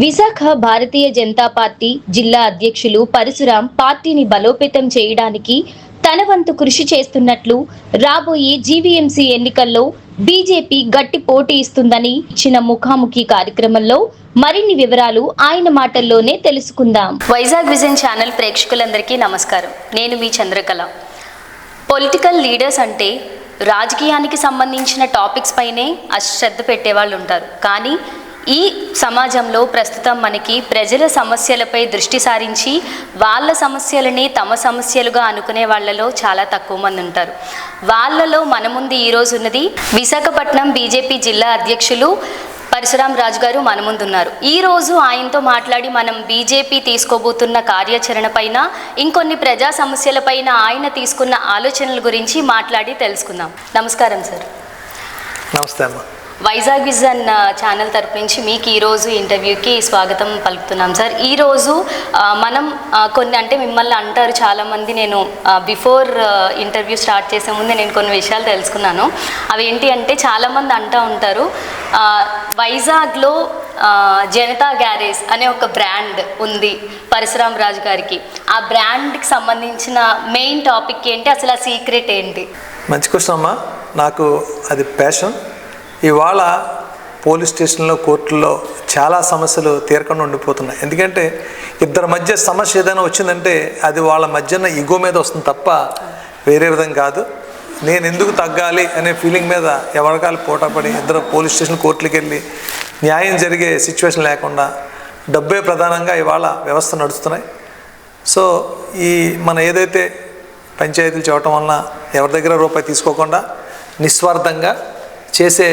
Visakha Bharatiya Janata party జిల్లా అధ్యక్షులు పరశురాం పార్టీని బలోపేతం చేయడానికి తన వంతు కృషి చేస్తున్నట్లు రాబోయే జీవీఎంసీ ఎన్నికల్లో బీజేపీ గట్టి పోటీ ఇస్తుందని ఇచ్చిన ముఖాముఖి కార్యక్రమంలో మరిన్ని వివరాలు ఆయన మాటల్లోనే తెలుసుకుందాం. వైజాగ్ విజన్ ఛానల్ ప్రేక్షకులందరికీ నమస్కారం. నేను మీ చంద్రకళ. పొలిటికల్ లీడర్స్ అంటే రాజకీయానికి సంబంధించిన టాపిక్స్ పైనే శ్రద్ధ పెట్టేవాళ్ళు ఉంటారు. కానీ ఈ సమాజంలో ప్రస్తుతం మనకి ప్రజల సమస్యలపై దృష్టి సారించి వాళ్ళ సమస్యలని తమ సమస్యలుగా అనుకునే వాళ్ళలో చాలా తక్కువ మంది ఉంటారు. వాళ్ళలో మన ముందు ఈరోజు ఉన్నది విశాఖపట్నం బీజేపీ జిల్లా అధ్యక్షులు పరశురాం రాజు గారు మన ముందు ఉన్నారు. ఈరోజు ఆయనతో మాట్లాడి మనం బీజేపీ తీసుకోబోతున్న కార్యాచరణ పైన, ఇంకొన్ని ప్రజా సమస్యలపైన ఆయన తీసుకున్న ఆలోచనల గురించి మాట్లాడి తెలుసుకుందాం. నమస్కారం సార్. నమస్తే అమ్మా. వైజాగ్ విజన్ ఛానల్ తరపు నుంచి మీకు ఈరోజు ఇంటర్వ్యూకి స్వాగతం పలుకుతున్నాం సార్. ఈరోజు మనం కొన్ని అంటే మిమ్మల్ని అంటారు చాలామంది, నేను బిఫోర్ ఇంటర్వ్యూ స్టార్ట్ చేసే ముందే నేను కొన్ని విషయాలు తెలుసుకున్నాను. అవి ఏంటి అంటే చాలామంది అంటూ ఉంటారు, వైజాగ్లో జనతా గ్యారేజ్ అనే ఒక బ్రాండ్ ఉంది పరశురాం రాజు గారికి. ఆ బ్రాండ్కి సంబంధించిన మెయిన్ టాపిక్ ఏంటి, అసలు ఆ సీక్రెట్ ఏంటి? మంచి క్వశ్చన్ అమ్మా. నాకు అది ప్యాషన్. ఇవాళ పోలీస్ స్టేషన్లో, కోర్టుల్లో చాలా సమస్యలు తీరకుండా ఉండిపోతున్నాయి. ఎందుకంటే ఇద్దరి మధ్య సమస్య ఏదైనా వచ్చిందంటే అది వాళ్ళ మధ్యన ఈగో మీద వస్తుంది తప్ప వేరే విధంగా కాదు. నేను ఎందుకు తగ్గాలి అనే ఫీలింగ్ మీద ఎవరికాలు పోటాపడి ఇద్దరు పోలీస్ స్టేషన్, కోర్టులకు వెళ్ళి న్యాయం జరిగే సిచ్యువేషన్ లేకుండా డబ్బే ప్రధానంగా ఇవాళ వ్యవస్థ నడుస్తున్నాయి. సో ఈ మన ఏదైతే పంచాయతీలు చేయటం వలన ఎవరి దగ్గర రూపాయి తీసుకోకుండా నిస్వార్థంగా చేసే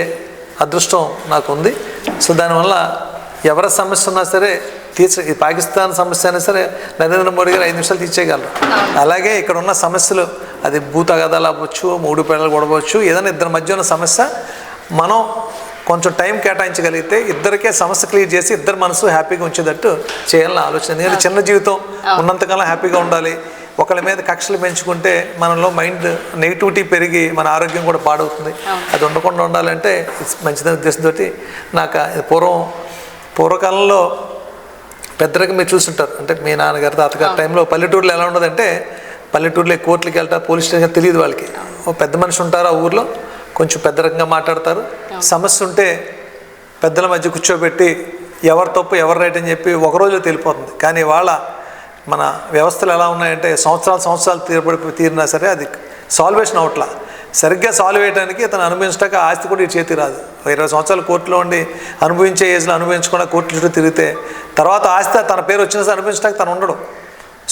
అదృష్టం నాకు ఉంది. సో దానివల్ల ఎవరి సమస్య ఉన్నా సరే ఈ పాకిస్తాన్ సమస్య అయినా సరే నరేంద్ర మోడీ గారు 5 నిమిషాలు తీర్చేయగలరు. అలాగే ఇక్కడ ఉన్న సమస్యలు, అది భూ తగాదాలు అవ్వచ్చు, 3 పిల్లలు గొడవచ్చు, ఏదైనా ఇద్దరి మధ్య ఉన్న సమస్య మనం కొంచెం టైం కేటాయించగలిగితే ఇద్దరికే సమస్య క్లియర్ చేసి ఇద్దరు మనసు హ్యాపీగా ఉంచేటట్టు చేయాలని ఆలోచన. ఎందుకంటే చిన్న జీవితం ఉన్నంతకాలం హ్యాపీగా ఉండాలి. ఒకళ్ళ మీద కక్షలు పెంచుకుంటే మనలో మైండ్ నెగిటివిటీ పెరిగి మన ఆరోగ్యం కూడా పాడవుతుంది. అది ఉండకుండా ఉండాలంటే మంచిదని ఉద్దేశంతో నాకు పూర్వకాలంలో పెద్దరికి మీరు చూస్తుంటారు, అంటే మీ నాన్నగారు తాతగారి టైంలో పల్లెటూరులో ఎలా ఉండదంటే, పల్లెటూరులో కోర్టులకు వెళ్తారు, పోలీస్ స్టేషన్ తెలియదు వాళ్ళకి. ఓ పెద్ద మనిషి ఉంటారు ఆ ఊర్లో, కొంచెం పెద్ద రకంగా మాట్లాడతారు. సమస్య ఉంటే పెద్దల మధ్య కూర్చోబెట్టి ఎవరు తప్పు ఎవరు రైట్ అని చెప్పి ఒకరోజు తెలిపోతుంది. కానీ వాళ్ళ మన వ్యవస్థలు ఎలా ఉన్నాయంటే సంవత్సరాలు తీరినా సరే అది సాల్వేషన్ అవట్లా. సరిగ్గా సాల్వ్ చేయడానికి అతను అనుభవించడానికి ఆస్తి కూడా ఈ చేతి రాదు. 20 సంవత్సరాలు కోర్టులో ఉండి అనుభవించే ఏజ్లో అనుభవించకుండా కోర్టు చుట్టూ తిరిగితే తర్వాత ఆస్తి తన పేరు వచ్చినా సరే అనుభవించడానికి తను ఉండడు.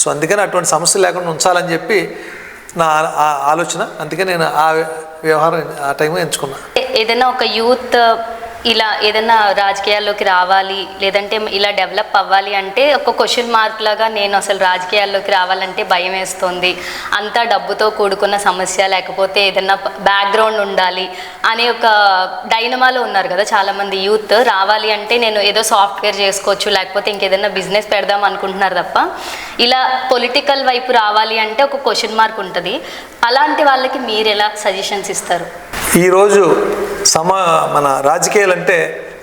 సో అందుకని అటువంటి సమస్యలు లేకుండా ఉంచాలని చెప్పి నా ఆలోచన. అందుకే నేను ఆ వ్యవహారం ఆ టైం ఎంచుకున్నా. ఏదైనా ఒక యూత్ ఇలా ఏదైనా రాజకీయాల్లోకి రావాలి, లేదంటే ఇలా డెవలప్ అవ్వాలి అంటే ఒక క్వశ్చన్ మార్క్ లాగా, నేను అసలు రాజకీయాల్లోకి రావాలంటే భయం వేస్తుంది, అంతా డబ్బుతో కూడుకున్న సమస్య, లేకపోతే ఏదైనా బ్యాక్గ్రౌండ్ ఉండాలి అనే ఒక డైనమాలో ఉన్నారు కదా చాలామంది యూత్. రావాలి అంటే నేను ఏదో సాఫ్ట్వేర్ చేసుకోవచ్చు, లేకపోతే ఇంకేదైనా బిజినెస్ పెడదాం అనుకుంటున్నారు తప్ప ఇలా పొలిటికల్ వైపు రావాలి అంటే ఒక క్వశ్చన్ మార్క్ ఉంటుంది. అలాంటి వాళ్ళకి మీరు ఎలా సజెషన్స్ ఇస్తారు? ఈరోజు మన రాజకీయాలు అంటే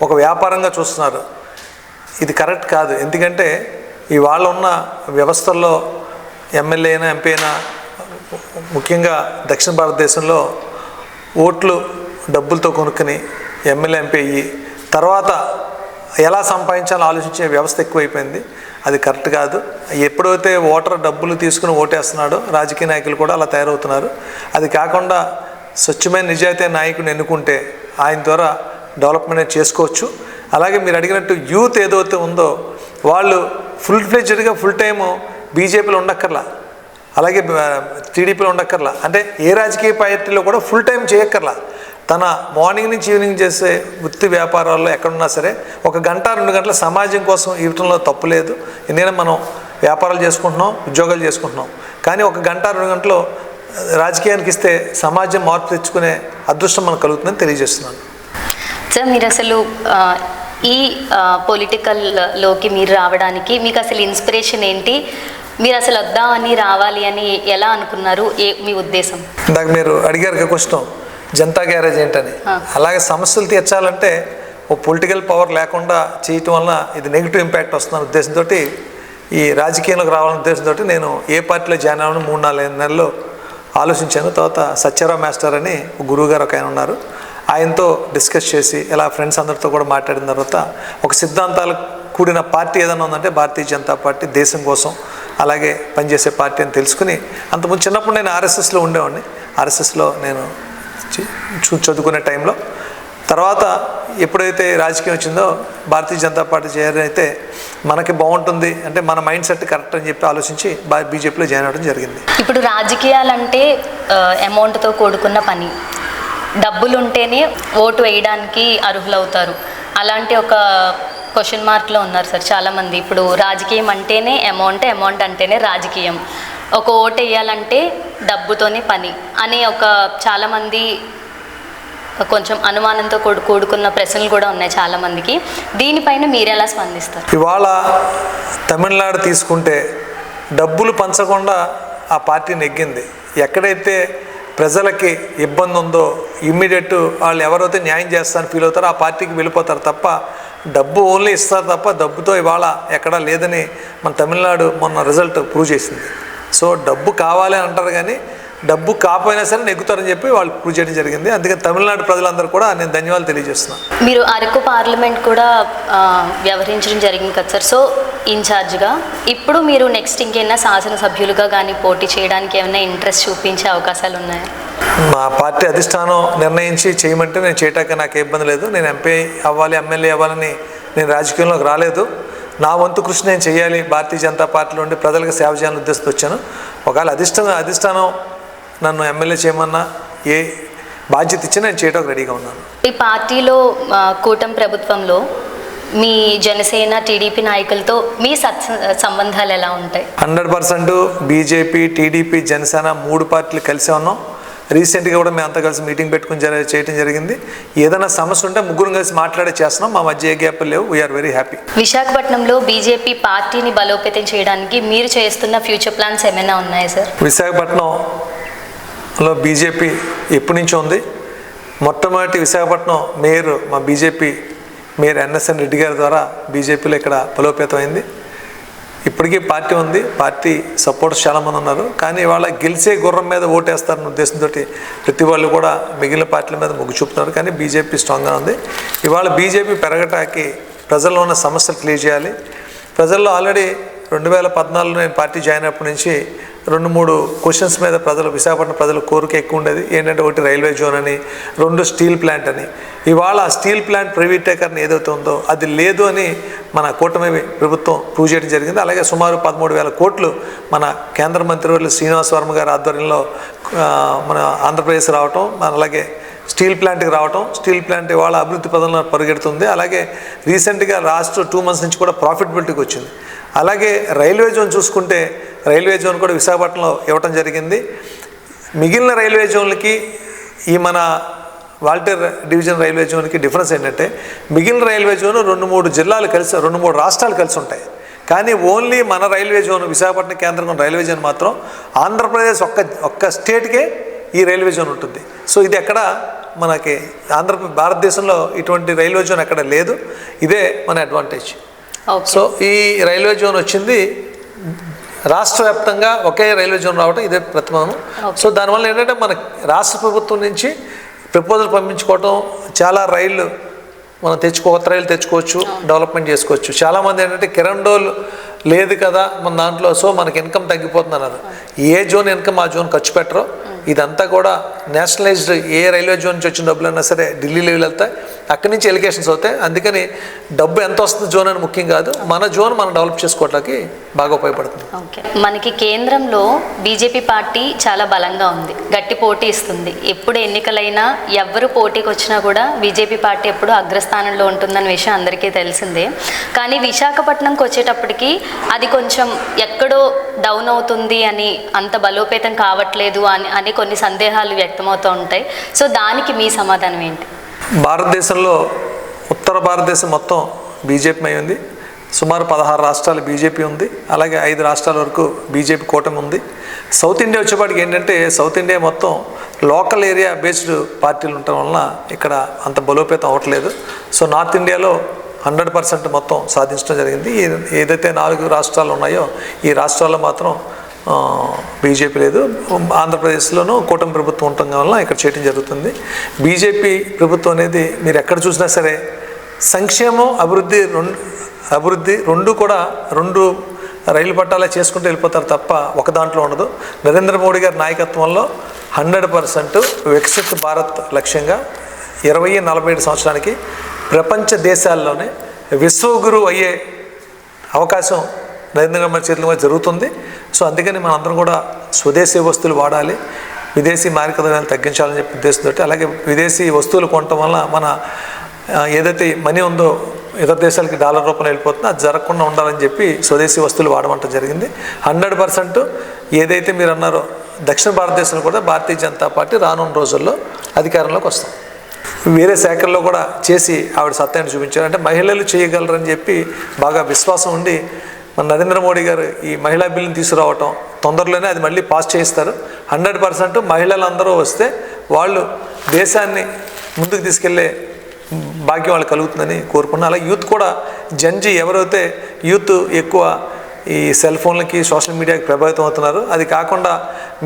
ఒక వ్యాపారంగా చూస్తున్నారు. ఇది కరెక్ట్ కాదు. ఎందుకంటే ఇవాళ ఉన్న వ్యవస్థల్లో ఎమ్మెల్యే అయినా, ఎంపీ అయినా, ముఖ్యంగా దక్షిణ భారతదేశంలో ఓట్లు డబ్బులతో కొనుక్కుని ఎమ్మెల్యే, ఎంపీ అయ్యి తర్వాత ఎలా సంపాదించాలో ఆలోచించే వ్యవస్థ ఎక్కువైపోయింది. అది కరెక్ట్ కాదు. ఎప్పుడైతే ఓటర్ డబ్బులు తీసుకుని ఓటేస్తున్నాడో రాజకీయ నాయకులు కూడా అలా తయారవుతున్నారు. అది కాకుండా స్వచ్ఛమైన నిజాయితీ నాయకుని ఎన్నుకుంటే ఆయన ద్వారా డెవలప్మెంట్ చేసుకోవచ్చు. అలాగే మీరు అడిగినట్టు యూత్ ఏదైతే ఉందో వాళ్ళు ఫుల్ ఫ్లెడ్జ్డ్గా ఫుల్ టైము బీజేపీలో ఉండక్కర్లా, అలాగే టీడీపీలో ఉండక్కర్లా, అంటే ఏ రాజకీయ పార్టీలో కూడా ఫుల్ టైం చేయక్కర్లా. తన మార్నింగ్ నుంచి ఈవినింగ్ చేసే వృత్తి వ్యాపారాల్లో ఎక్కడున్నా సరే 1 గంట 2 గంటల సమాజం కోసం ఇవ్వటంలో తప్పు లేదు. ఎందుకంటే మనం వ్యాపారాలు చేసుకుంటున్నాం, ఉద్యోగాలు చేసుకుంటున్నాం. కానీ 1 గంట 2 గంటలు రాజకీయానికి ఇస్తే సమాజం మార్పు తెచ్చుకునే అదృష్టం మనకు కలుగుతుందని తెలియజేస్తున్నాను. సార్, మీరు అసలు ఈ పొలిటికల్లోకి మీరు రావడానికి మీకు అసలు ఇన్స్పిరేషన్ ఏంటి? మీరు అసలు వద్దామని రావాలి అని ఎలా అనుకున్నారు? మీ ఉద్దేశం? ఇందాక మీరు అడిగారు క్వశ్చన్, జనతా గ్యారేజ్ ఏంటని. అలాగే సమస్యలు తీర్చాలంటే ఓ పొలిటికల్ పవర్ లేకుండా చేయటం వలన ఇది నెగిటివ్ ఇంపాక్ట్ వస్తున్న ఉద్దేశంతో ఈ రాజకీయంలోకి రావాలనే ఉద్దేశంతో నేను ఏ పార్టీలో జాయిన్ అవ్వాలని 3-4 నెలల్లో ఆలోచించాను. తర్వాత సత్యరావు మాస్టర్ అని ఒక గురువు గారు ఒక ఆయన ఉన్నారు, ఆయనతో డిస్కస్ చేసి ఇలా ఫ్రెండ్స్ అందరితో కూడా మాట్లాడిన తర్వాత ఒక సిద్ధాంతాలు కూడిన పార్టీ ఏదైనా ఉందంటే భారతీయ జనతా పార్టీ, దేశం కోసం అలాగే పనిచేసే పార్టీ అని తెలుసుకుని, అంతకుముందు చిన్నప్పుడు నేను ఆర్ఎస్ఎస్లో ఉండేవాడిని. ఆర్ఎస్ఎస్లో నేను చదువుకునే టైంలో తర్వాత ఎప్పుడైతే రాజకీయం వచ్చిందో భారతీయ జనతా పార్టీ చేరైతే మనకి బాగుంటుంది అంటే మన మైండ్ సెట్ కరెక్ట్ అని చెప్పి ఆలోచించి బీజేపీలో జాయిన్ అవ్వడం జరిగింది. ఇప్పుడు రాజకీయాలంటే అమౌంట్తో కూడుకున్న పని, డబ్బులు ఉంటేనే ఓటు వేయడానికి అర్హులవుతారు. అలాంటి ఒక క్వశ్చన్ మార్క్లో ఉన్నారు సార్ చాలామంది. ఇప్పుడు రాజకీయం అంటేనే అమౌంట్ అంటేనే రాజకీయం, ఒక ఓటు వేయాలంటే డబ్బుతోనే పని అనే ఒక చాలామంది కొంచెం అనుమానంతో కూడుకున్న ప్రశ్నలు కూడా ఉన్నాయి చాలామందికి. దీనిపైన మీరు ఎలా స్పందిస్తారు? ఇవాళ తమిళనాడు తీసుకుంటే డబ్బులు పంచకుండా ఆ పార్టీ నెగ్గింది. ఎక్కడైతే ప్రజలకి ఇబ్బంది ఉందో ఇమ్మీడియట్ వాళ్ళు ఎవరైతే న్యాయం చేస్తారని ఫీల్ అవుతారో ఆ పార్టీకి వెళ్ళిపోతారు తప్ప డబ్బు ఓన్లీ ఇస్తారు తప్ప డబ్బుతో ఇవాళ ఎక్కడా లేదని మన తమిళనాడు మొన్న రిజల్ట్ ప్రూవ్ చేసింది. సో డబ్బు కావాలి అని అంటారు కానీ డబ్బు కాకపోయినా సరే నెగ్గుతారని చెప్పి వాళ్ళు ప్రూవ్ చేయడం జరిగింది. అందుకని తమిళనాడు ప్రజలందరూ కూడా నేను ధన్యవాదాలు తెలియజేస్తున్నాను. మీరు అరకు పార్లమెంట్ కూడా వ్యవహరించడం జరిగింది కదా సార్, సో ఇన్ఛార్జ్గా ఇప్పుడు మీరు నెక్స్ట్ ఇంకేమైనా శాసనసభ్యులుగా కానీ పోటీ చేయడానికి ఏమైనా ఇంట్రెస్ట్ చూపించే అవకాశాలు ఉన్నాయా? మా పార్టీ అధిష్టానం నిర్ణయించి చేయమంటే నేను చేయటానికి నాకు ఇబ్బంది లేదు. నేను ఎంపీ అవ్వాలి, ఎమ్మెల్యే అవ్వాలని నేను రాజకీయంలోకి రాలేదు. నా వంతు కృషి నేను చేయాలి, భారతీయ జనతా పార్టీలో ఉండి ప్రజలకు సేవ చేయాలని ఉద్దేశంతో వచ్చాను. ఒకవేళ అధిష్టానం నన్ను ఎమ్మెల్యే చేయమన్నా ఏ బాధ్యత ఇచ్చినా నేను చేయడానికి రెడీగా ఉన్నాను. ఈ పార్టీలో కూటమి ప్రభుత్వంలో మీ జనసేన టీడీపీ నాయకులతో మీ సంబంధాలు ఎలా ఉంటాయి? 100% బీజేపీ, టీడీపీ, జనసేన 3 పార్టీలు కలిసే ఉన్నాం. రీసెంట్గా కూడా మేము అంతా కలిసి మీటింగ్ పెట్టుకుని చేయడం జరిగింది. ఏదైనా సమస్య ఉంటే ముగ్గురు కలిసి మాట్లాడే చేస్తున్నాం. మా మధ్య ఏ గ్యాప్ లేవు. We are very happy. విశాఖపట్నంలో బీజేపీ పార్టీని బలోపేతం చేయడానికి మీరు చేస్తున్న ఫ్యూచర్ ప్లాన్స్ ఏమైనా ఉన్నాయా సార్? విశాఖపట్నంలో బీజేపీ ఎప్పటి నుంచో ఉంది. మొట్టమొదటి విశాఖపట్నం మేయర్ మా బీజేపీ మేయర్ ఎన్ఎస్ఎన్ రెడ్డి గారి ద్వారా బీజేపీలో ఇక్కడ బలోపేతం అయింది. ఇప్పటికీ పార్టీ ఉంది, పార్టీ సపోర్టర్స్ చాలామంది ఉన్నారు. కానీ ఇవాళ గెలిచే గుర్రం మీద ఓటేస్తారన్న ఉద్దేశంతో ప్రతి వాళ్ళు కూడా మిగిలిన పార్టీల మీద మొగ్గు చూపుతున్నారు. కానీ బీజేపీ స్ట్రాంగ్గా ఉంది. ఇవాళ బీజేపీ పెరగటానికి ప్రజల్లో ఉన్న సమస్యలు క్లియర్ చేయాలి. ప్రజల్లో ఆల్రెడీ 2014లో నేను పార్టీ జాయిన్ అయినప్పటి నుంచి 2-3 క్వశ్చన్స్ మీద విశాఖపట్నం ప్రజల కోరిక ఎక్కువ ఉండేది. ఏంటంటే ఒకటి రైల్వే జోన్ అని, 2 స్టీల్ ప్లాంట్ అని. ఇవాళ ఆ స్టీల్ ప్లాంట్ ప్రైవేటీకరణ ఏదైతే ఉందో అది లేదు అని మన కూటమి ప్రభుత్వం ప్రూవ్ చేయడం జరిగింది. అలాగే సుమారు 13,000 కోట్లు మన కేంద్ర మంత్రివర్యులు శ్రీనివాస్ వర్మ గారి ఆధ్వర్యంలో మన ఆంధ్రప్రదేశ్ రావటం, అలాగే స్టీల్ ప్లాంట్కి రావటం. స్టీల్ ప్లాంట్ ఇవాళ అభివృద్ధి పదంలో పరిగెడుతుంది. అలాగే రీసెంట్గా లాస్ట్ 2 months నుంచి కూడా ప్రాఫిటబిలిటీకి వచ్చింది. అలాగే రైల్వే జోన్ చూసుకుంటే రైల్వే జోన్ కూడా విశాఖపట్నంలో ఇవ్వటం జరిగింది. మిగిలిన రైల్వే జోన్లకి ఈ మన వాల్టేర్ డివిజన్ రైల్వే జోన్కి డిఫరెన్స్ ఏంటంటే మిగిలిన రైల్వే జోన్ 2-3 జిల్లాలు కలిసి 2-3 రాష్ట్రాలు కలిసి ఉంటాయి. కానీ ఓన్లీ మన రైల్వే జోన్ విశాఖపట్నం కేంద్రం రైల్వే జోన్ మాత్రం ఆంధ్రప్రదేశ్ ఒక్క స్టేట్కే ఈ రైల్వే జోన్ ఉంటుంది. సో ఇది ఎక్కడ మనకి భారతదేశంలో ఇటువంటి రైల్వే జోన్ ఎక్కడ లేదు. ఇదే మన అడ్వాంటేజ్. సో ఈ రైల్వే జోన్ వచ్చింది రాష్ట్ర వ్యాప్తంగా ఒకే రైల్వే జోన్ రావడం ఇదే ప్రతిమానం. సో దానివల్ల ఏంటంటే మన రాష్ట్ర ప్రభుత్వం నుంచి ప్రపోజల్ పంపించుకోవటం, చాలా రైళ్ళు మనం కొత్త రైలు తెచ్చుకోవచ్చు, డెవలప్మెంట్ చేసుకోవచ్చు. చాలామంది ఏంటంటే కిరండోల్ లేదు కదా మన దాంట్లో, సో మనకి ఇన్కమ్ తగ్గిపోతుంది అన్నారు. ఏ జోన్ ఇన్కమ్ ఆ జోన్ ఖర్చు పెట్టరు. ఇదంతా కూడా నేషనలైజ్డ్. ఏ రైల్వే జోన్ నుంచి వచ్చిన డబ్బులైనా సరే ఢిల్లీ లెవెల్ వెళ్తాయి, అక్కడి నుంచి ఎలిగేషన్స్ అవుతాయి. అందుకని డబ్బు ఎంత వస్తుంది జోన్ అని ముఖ్యం కాదు, మన జోన్ మనం డెవలప్ చేసుకోవడానికి బాగా ఉపయోగపడుతుంది. ఓకే, మనకి కేంద్రంలో బీజేపీ పార్టీ చాలా బలంగా ఉంది, గట్టి పోటీ ఇస్తుంది. ఎప్పుడు ఎన్నికలైనా ఎవరు పోటీకి వచ్చినా కూడా బీజేపీ పార్టీ ఎప్పుడు అగ్రస్థానంలో ఉంటుందన్న విషయం అందరికీ తెలిసిందే. కానీ విశాఖపట్నంకి వచ్చేటప్పటికి అది కొంచెం ఎక్కడో డౌన్ అవుతుంది అని, అంత బలోపేతం కావట్లేదు అని కొన్ని సందేహాలు వ్యక్తమవుతూ ఉంటాయి. సో దానికి మీ సమాధానం ఏంటి? భారతదేశంలో ఉత్తర భారతదేశం మొత్తం బీజేపీ అయి ఉంది. సుమారు 16 రాష్ట్రాలు బీజేపీ ఉంది. అలాగే 5 రాష్ట్రాల వరకు బీజేపీ కూటమి ఉంది. సౌత్ ఇండియా వచ్చేపాటికి ఏంటంటే సౌత్ ఇండియా మొత్తం లోకల్ ఏరియా బేస్డ్ పార్టీలు ఉండటం వలన ఇక్కడ అంత బలోపేతం అవ్వట్లేదు. సో నార్త్ ఇండియాలో 100% మొత్తం సాధించడం జరిగింది. ఏదైతే 4 రాష్ట్రాలు ఉన్నాయో ఈ రాష్ట్రాల్లో మాత్రం బీజేపీ లేదు. ఆంధ్రప్రదేశ్లోనూ కూటమి ప్రభుత్వం ఉండటం వలన ఇక్కడ చేయడం జరుగుతుంది. బీజేపీ ప్రభుత్వం అనేది మీరు ఎక్కడ చూసినా సరే సంక్షేమం అభివృద్ధి రెండు కూడా 2 రైలు పట్టాలే చేసుకుంటూ వెళ్ళిపోతారు తప్ప ఒక దాంట్లో ఉండదు. నరేంద్ర మోడీ గారి నాయకత్వంలో 100% వికసిత్ భారత్ లక్ష్యంగా 2047 సంవత్సరానికి ప్రపంచ దేశాల్లోనే విశ్వగురు అయ్యే అవకాశం నరేంద్ర మోడీ చేతుల జరుగుతుంది. సో అందుకని మనందరం కూడా స్వదేశీ వస్తువులు వాడాలి, విదేశీ మారక ద్రవ్యాలు తగ్గించాలని చెప్పి ఉద్దేశంతో, అలాగే విదేశీ వస్తువులు కొనటం వల్ల మన ఏదైతే మనీ ఉందో ఇతర దేశాలకి డాలర్ రూపంలో వెళ్ళిపోతుందో అది జరగకుండా ఉండాలని చెప్పి స్వదేశీ వస్తువులు వాడమంటం జరిగింది. 100% ఏదైతే మీరు అన్నారో దక్షిణ భారతదేశంలో కూడా భారతీయ జనతా పార్టీ రానున్న రోజుల్లో అధికారంలోకి వస్తాం. వేరే శాఖల్లో కూడా చేసి ఆవిడ సత్తాన్ని చూపించారు. అంటే మహిళలు చేయగలరని చెప్పి బాగా విశ్వాసం ఉండి మన నరేంద్ర మోడీ గారు ఈ మహిళా బిల్లుని తీసుకురావటం తొందరలోనే అది మళ్ళీ పాస్ చేయిస్తారు. 100% మహిళలందరూ వస్తే వాళ్ళు దేశాన్ని ముందుకు తీసుకెళ్లే భాగ్యం వాళ్ళు కలుగుతుందని కోరుకున్నాను. అలాగే యూత్ కూడా జంజీ ఎవరైతే యూత్ ఎక్కువ ఈ సెల్ ఫోన్లకి సోషల్ మీడియాకి ప్రభావితం అవుతున్నారు, అది కాకుండా